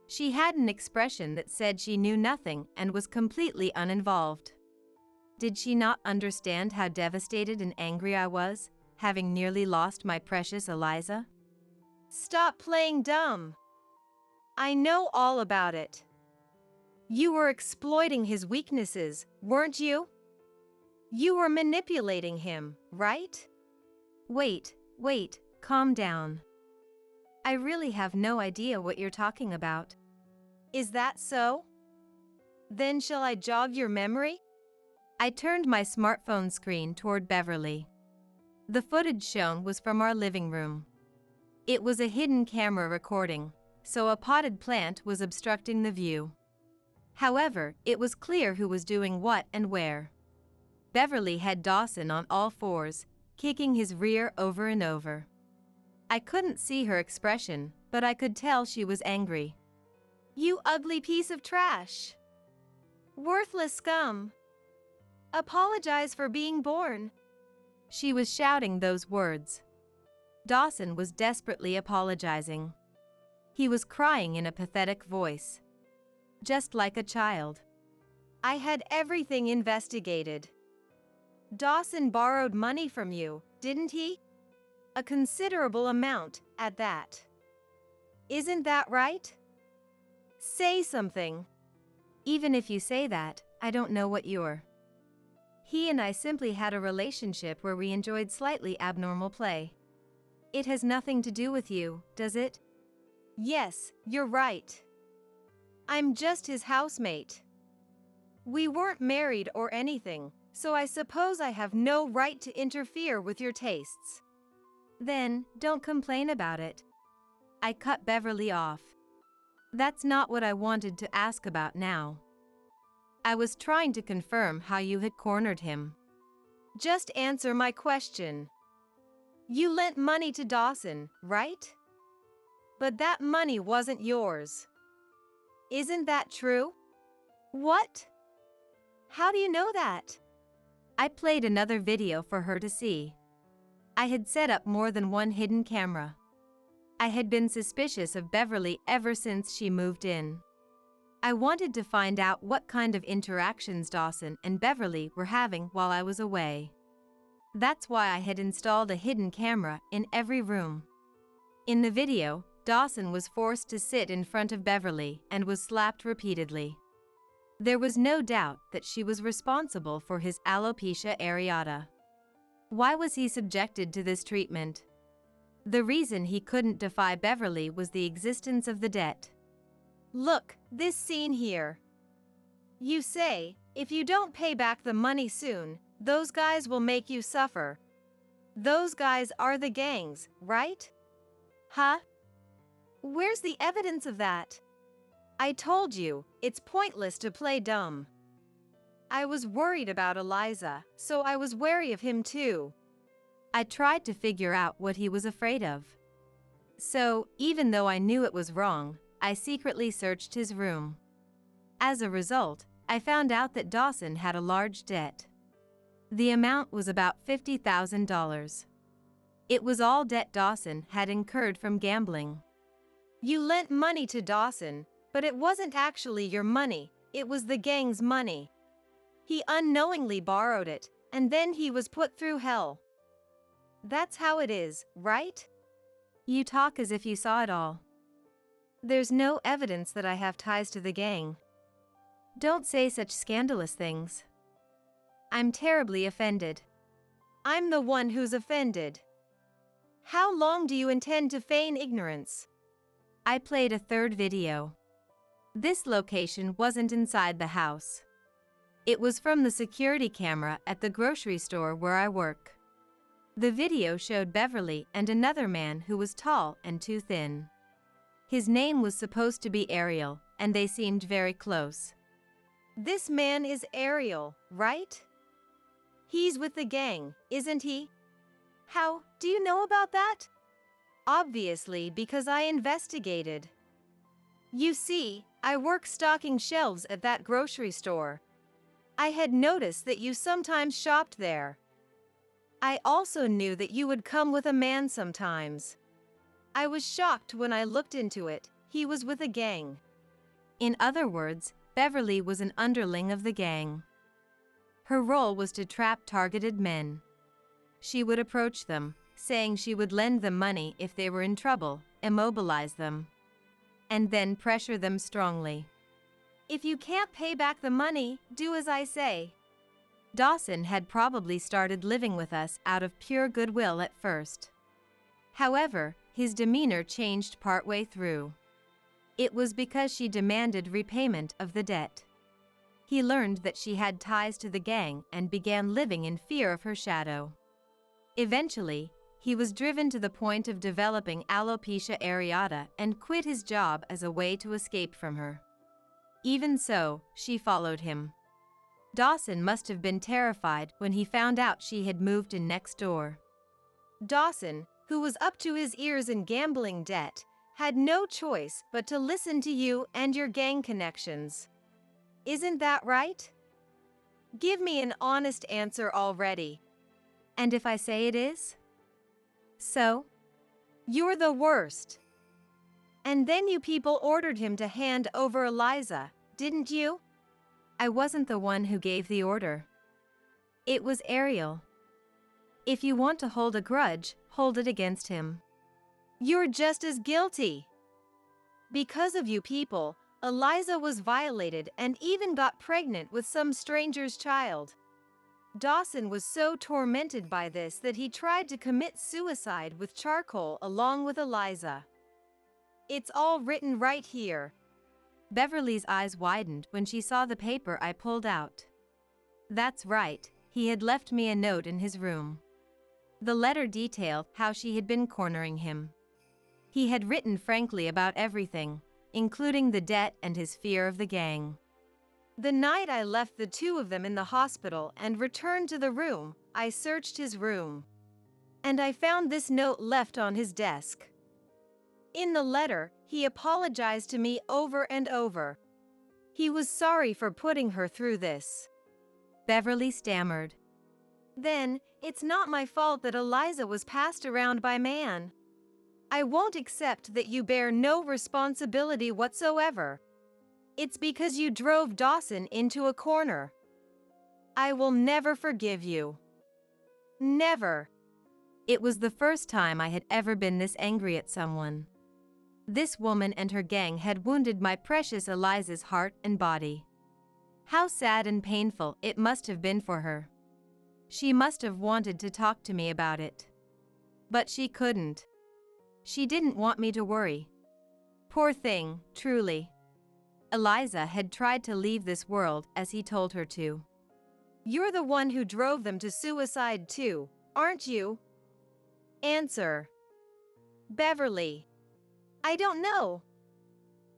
She had an expression that said she knew nothing and was completely uninvolved. Did she not understand how devastated and angry I was, having nearly lost my precious Eliza? Stop playing dumb. I know all about it. You were exploiting his weaknesses, weren't you? You were manipulating him, right? Wait, calm down. I really have no idea what you're talking about. Is that so? Then shall I jog your memory? I turned my smartphone screen toward Beverly. The footage shown was from our living room. It was a hidden camera recording, so a potted plant was obstructing the view. However, it was clear who was doing what and where. Beverly had Dawson on all fours, kicking his rear over and over. I couldn't see her expression, but I could tell she was angry. You ugly piece of trash! Worthless scum! Apologize for being born. She was shouting those words. Dawson was desperately apologizing. He was crying in a pathetic voice. Just like a child. I had everything investigated. Dawson borrowed money from you, didn't he? A considerable amount, at that. Isn't that right? Say something. Even if you say that, I don't know what you're. He and I simply had a relationship where we enjoyed slightly abnormal play. It has nothing to do with you, does it? Yes, you're right. I'm just his housemate. We weren't married or anything, so I suppose I have no right to interfere with your tastes. Then, don't complain about it. I cut Beverly off. That's not what I wanted to ask about now. I was trying to confirm how you had cornered him. Just answer my question. You lent money to Dawson, right? But that money wasn't yours. Isn't that true? What? How do you know that? I played another video for her to see. I had set up more than one hidden camera. I had been suspicious of Beverly ever since she moved in. I wanted to find out what kind of interactions Dawson and Beverly were having while I was away. That's why I had installed a hidden camera in every room. In the video, Dawson was forced to sit in front of Beverly and was slapped repeatedly. There was no doubt that she was responsible for his alopecia areata. Why was he subjected to this treatment? The reason he couldn't defy Beverly was the existence of the debt. Look, this scene here. You say, if you don't pay back the money soon, those guys will make you suffer. Those guys are the gangs, right? Huh? Where's the evidence of that? I told you, it's pointless to play dumb. I was worried about Eliza, so I was wary of him too. I tried to figure out what he was afraid of. So, even though I knew it was wrong, I secretly searched his room. As a result, I found out that Dawson had a large debt. The amount was about $50,000. It was all debt Dawson had incurred from gambling. You lent money to Dawson, but it wasn't actually your money, it was the gang's money. He unknowingly borrowed it, and then he was put through hell. That's how it is, right? You talk as if you saw it all. There's no evidence that I have ties to the gang. Don't say such scandalous things. I'm terribly offended. I'm the one who's offended. How long do you intend to feign ignorance? I played a third video. This location wasn't inside the house. It was from the security camera at the grocery store where I work. The video showed Beverly and another man who was tall and too thin. His name was supposed to be Ariel, and they seemed very close. This man is Ariel, right? He's with the gang, isn't he? How do you know about that? Obviously, because I investigated. You see, I work stocking shelves at that grocery store. I had noticed that you sometimes shopped there. I also knew that you would come with a man sometimes. I was shocked when I looked into it. He was with a gang. In other words, Beverly was an underling of the gang. Her role was to trap targeted men. She would approach them, saying she would lend them money if they were in trouble, immobilize them, and then pressure them strongly. If you can't pay back the money, do as I say. Dawson had probably started living with us out of pure goodwill at first. However, his demeanor changed partway through. It was because she demanded repayment of the debt. He learned that she had ties to the gang and began living in fear of her shadow. Eventually, he was driven to the point of developing alopecia areata and quit his job as a way to escape from her. Even so, she followed him. Dawson must have been terrified when he found out she had moved in next door. Dawson, who was up to his ears in gambling debt, had no choice but to listen to you and your gang connections. Isn't that right? Give me an honest answer already. And if I say it is? So? You're the worst. And then you people ordered him to hand over Eliza, didn't you? I wasn't the one who gave the order. It was Ariel. If you want to hold a grudge, hold it against him. You're just as guilty. Because of you people, Eliza was violated and even got pregnant with some stranger's child. Dawson was so tormented by this that he tried to commit suicide with charcoal along with Eliza. It's all written right here. Beverly's eyes widened when she saw the paper I pulled out. That's right, he had left me a note in his room. The letter detailed how she had been cornering him. He had written frankly about everything, including the debt and his fear of the gang. The night I left the two of them in the hospital and returned to the room, I searched his room. And I found this note left on his desk. In the letter, he apologized to me over and over. He was sorry for putting her through this. Beverly stammered. Then, it's not my fault that Eliza was passed around by man. I won't accept that you bear no responsibility whatsoever. It's because you drove Dawson into a corner. I will never forgive you. Never. It was the first time I had ever been this angry at someone. This woman and her gang had wounded my precious Eliza's heart and body. How sad and painful it must have been for her. She must have wanted to talk to me about it. But she couldn't. She didn't want me to worry. Poor thing, truly. Eliza had tried to leave this world as he told her to. You're the one who drove them to suicide too, aren't you? Answer. Beverly. I don't know.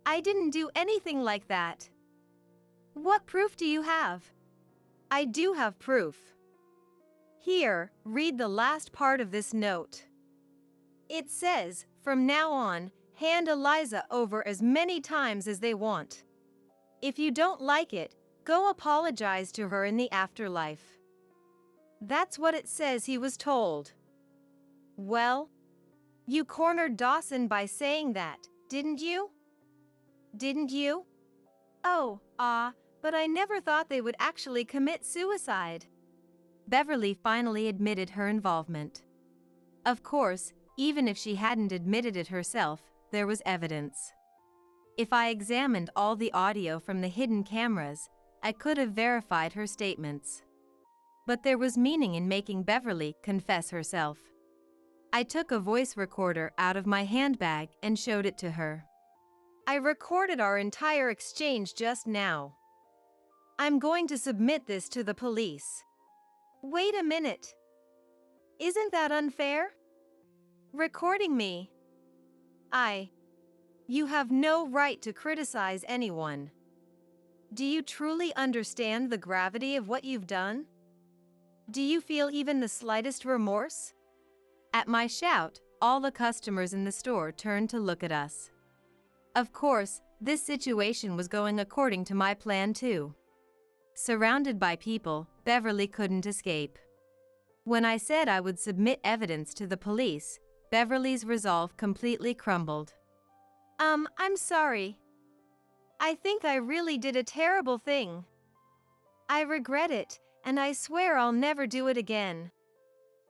I didn't do anything like that. What proof do you have? I do have proof. Here, read the last part of this note. It says, from now on, hand Eliza over as many times as they want. If you don't like it, go apologize to her in the afterlife. That's what it says he was told. Well, you cornered Dawson by saying that, didn't you? Didn't you? Oh, but I never thought they would actually commit suicide. Beverly finally admitted her involvement. Of course, even if she hadn't admitted it herself, there was evidence. If I examined all the audio from the hidden cameras, I could have verified her statements. But there was meaning in making Beverly confess herself. I took a voice recorder out of my handbag and showed it to her. I recorded our entire exchange just now. I'm going to submit this to the police. Wait a minute. Isn't that unfair? Recording me. You have no right to criticize anyone. Do you truly understand the gravity of what you've done? Do you feel even the slightest remorse? At my shout, all the customers in the store turned to look at us. Of course, this situation was going according to my plan too. Surrounded by people, Beverly couldn't escape. When I said I would submit evidence to the police, Beverly's resolve completely crumbled. I'm sorry. I think I really did a terrible thing. I regret it, and I swear I'll never do it again.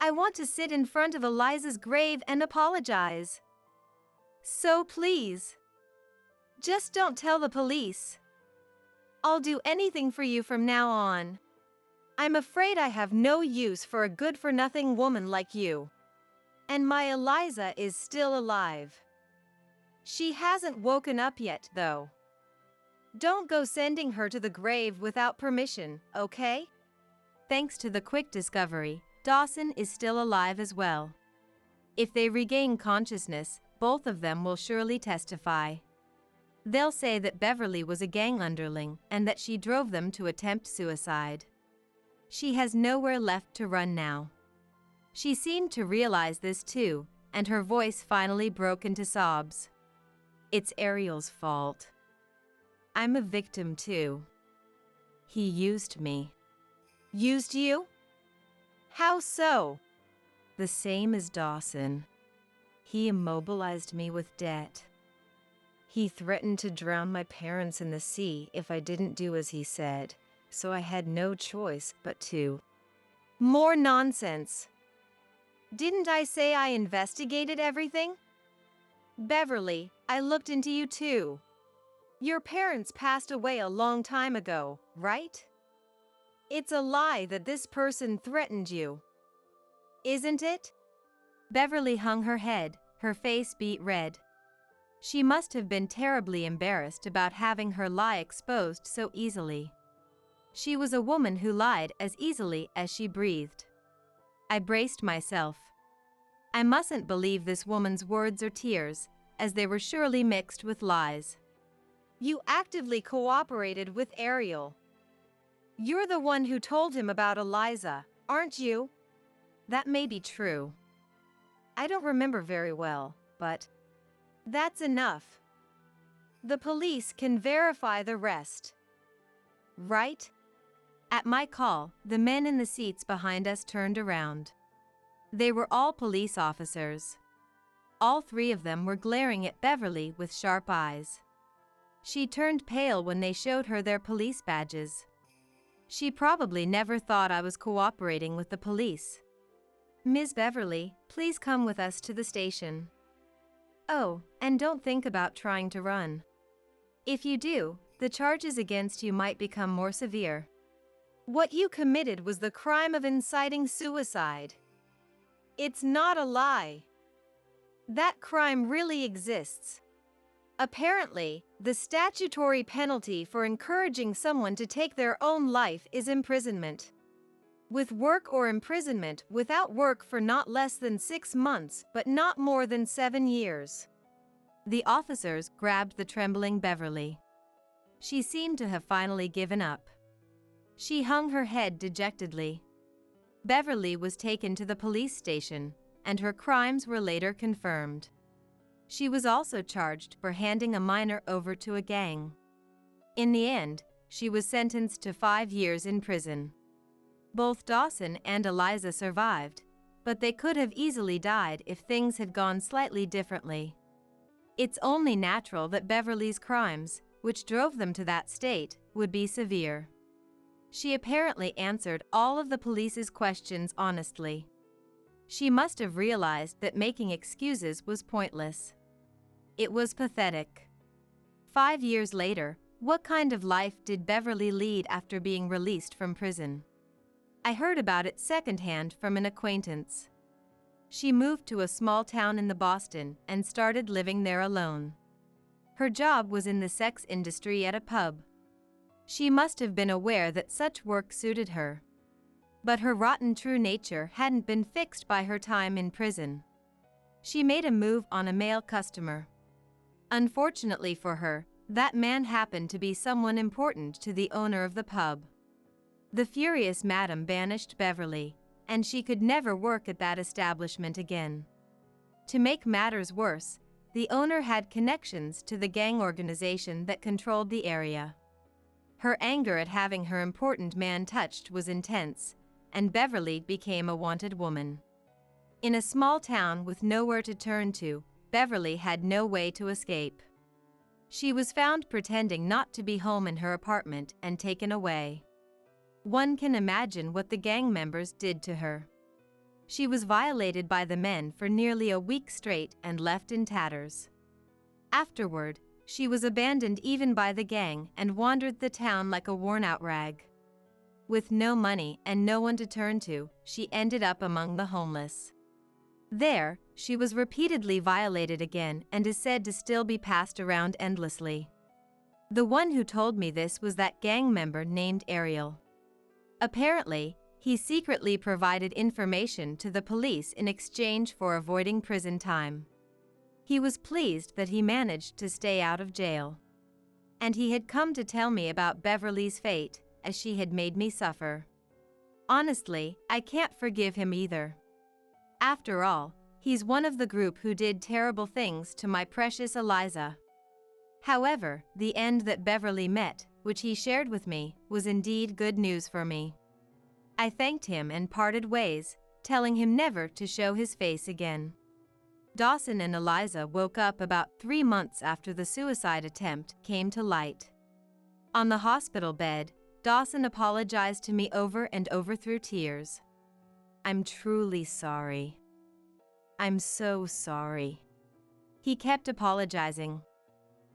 I want to sit in front of Eliza's grave and apologize. So please, just don't tell the police. I'll do anything for you from now on. I'm afraid I have no use for a good-for-nothing woman like you. And my Eliza is still alive. She hasn't woken up yet, though. Don't go sending her to the grave without permission, okay? Thanks to the quick discovery, Dawson is still alive as well. If they regain consciousness, both of them will surely testify. They'll say that Beverly was a gang underling and that she drove them to attempt suicide. She has nowhere left to run now. She seemed to realize this too, and her voice finally broke into sobs. It's Ariel's fault. I'm a victim too. He used me. Used you? How so? The same as Dawson. He immobilized me with debt. He threatened to drown my parents in the sea if I didn't do as he said, so I had no choice but to. More nonsense. Didn't I say I investigated everything? Beverly, I looked into you too. Your parents passed away a long time ago, right? It's a lie that this person threatened you. Isn't it? Beverly hung her head, her face beet red. She must have been terribly embarrassed about having her lie exposed so easily. She was a woman who lied as easily as she breathed. I braced myself. I mustn't believe this woman's words or tears, as they were surely mixed with lies. You actively cooperated with Ariel. You're the one who told him about Eliza, aren't you? That may be true. I don't remember very well, but that's enough. The police can verify the rest. Right? At my call, the men in the seats behind us turned around. They were all police officers. All three of them were glaring at Beverly with sharp eyes. She turned pale when they showed her their police badges. She probably never thought I was cooperating with the police. Ms. Beverly, please come with us to the station. Oh, and don't think about trying to run. If you do, the charges against you might become more severe. What you committed was the crime of inciting suicide. It's not a lie. That crime really exists. Apparently, the statutory penalty for encouraging someone to take their own life is imprisonment. With work or imprisonment without work for not less than 6 months but not more than 7 years. The officers grabbed the trembling Beverly. She seemed to have finally given up. She hung her head dejectedly. Beverly was taken to the police station, and her crimes were later confirmed. She was also charged for handing a minor over to a gang. In the end, she was sentenced to 5 years in prison. Both Dawson and Eliza survived, but they could have easily died if things had gone slightly differently. It's only natural that Beverly's crimes, which drove them to that state, would be severe. She apparently answered all of the police's questions honestly. She must have realized that making excuses was pointless. It was pathetic. 5 years later, what kind of life did Beverly lead after being released from prison? I heard about it secondhand from an acquaintance. She moved to a small town in the Boston and started living there alone. Her job was in the sex industry at a pub. She must have been aware that such work suited her. But her rotten true nature hadn't been fixed by her time in prison. She made a move on a male customer. Unfortunately for her, that man happened to be someone important to the owner of the pub. The furious madam banished Beverly, and she could never work at that establishment again. To make matters worse, the owner had connections to the gang organization that controlled the area. Her anger at having her important man touched was intense, and Beverly became a wanted woman. In a small town with nowhere to turn to, Beverly had no way to escape. She was found pretending not to be home in her apartment and taken away. One can imagine what the gang members did to her. She was violated by the men for nearly a week straight and left in tatters. Afterward, she was abandoned even by the gang and wandered the town like a worn-out rag. With no money and no one to turn to, she ended up among the homeless. There, she was repeatedly violated again and is said to still be passed around endlessly. The one who told me this was that gang member named Ariel. Apparently, he secretly provided information to the police in exchange for avoiding prison time. He was pleased that he managed to stay out of jail. And he had come to tell me about Beverly's fate, as she had made me suffer. Honestly, I can't forgive him either. After all, he's one of the group who did terrible things to my precious Eliza. However, the end that Beverly met, which he shared with me, was indeed good news for me. I thanked him and parted ways, telling him never to show his face again. Dawson and Eliza woke up about 3 months after the suicide attempt came to light. On the hospital bed, Dawson apologized to me over and over through tears. "I'm truly sorry. I'm so sorry." He kept apologizing.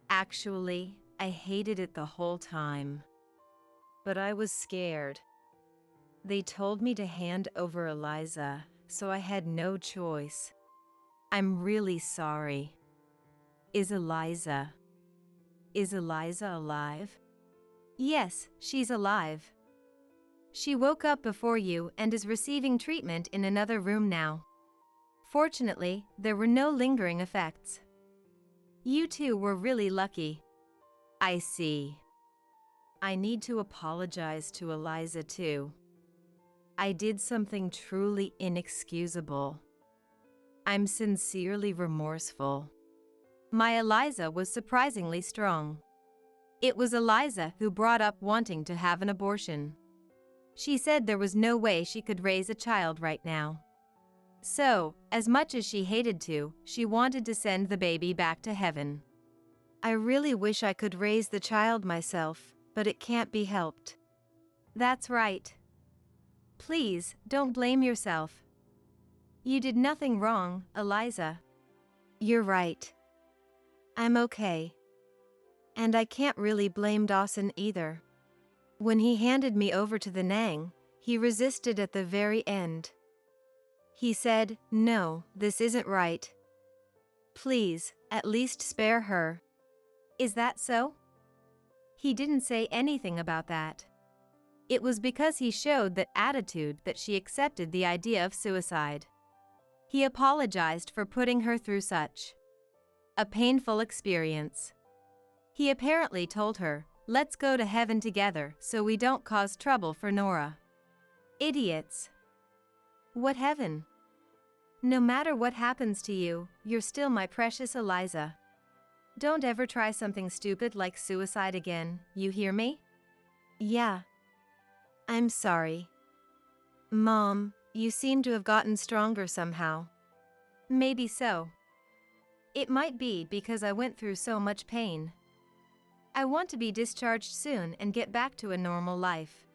"Actually, I hated it the whole time. But I was scared. They told me to hand over Eliza, so I had no choice. I'm really sorry." Is Eliza alive? Yes, she's alive. She woke up before you and is receiving treatment in another room now. Fortunately, there were no lingering effects. You two were really lucky. I see. I need to apologize to Eliza too. I did something truly inexcusable. I'm sincerely remorseful. My Eliza was surprisingly strong. It was Eliza who brought up wanting to have an abortion. She said there was no way she could raise a child right now. So, as much as she hated to, she wanted to send the baby back to heaven. I really wish I could raise the child myself, but it can't be helped. That's right. Please, don't blame yourself. You did nothing wrong, Eliza. You're right. I'm okay. And I can't really blame Dawson either. When he handed me over to the Nang, he resisted at the very end. He said, "No, this isn't right. Please, at least spare her." Is that so? He didn't say anything about that. It was because he showed that attitude that she accepted the idea of suicide. He apologized for putting her through such a painful experience. He apparently told her, "Let's go to heaven together so we don't cause trouble for Nora." Idiots. What heaven? No matter what happens to you, you're still my precious Eliza. Don't ever try something stupid like suicide again, you hear me? Yeah. I'm sorry. Mom, you seem to have gotten stronger somehow. Maybe so. It might be because I went through so much pain. I want to be discharged soon and get back to a normal life.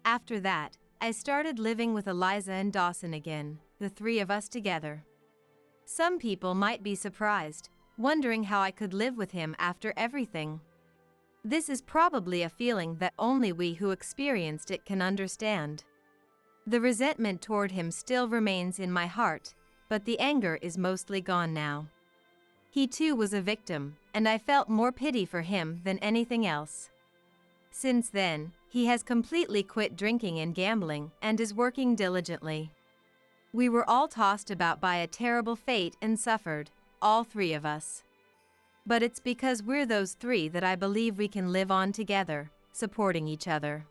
After that, I started living with Eliza and Dawson again, the three of us together. Some people might be surprised, wondering how I could live with him after everything. This is probably a feeling that only we who experienced it can understand. The resentment toward him still remains in my heart, but the anger is mostly gone now. He too was a victim, and I felt more pity for him than anything else. Since then, he has completely quit drinking and gambling and is working diligently. We were all tossed about by a terrible fate and suffered, all three of us. But it's because we're those three that I believe we can live on together, supporting each other.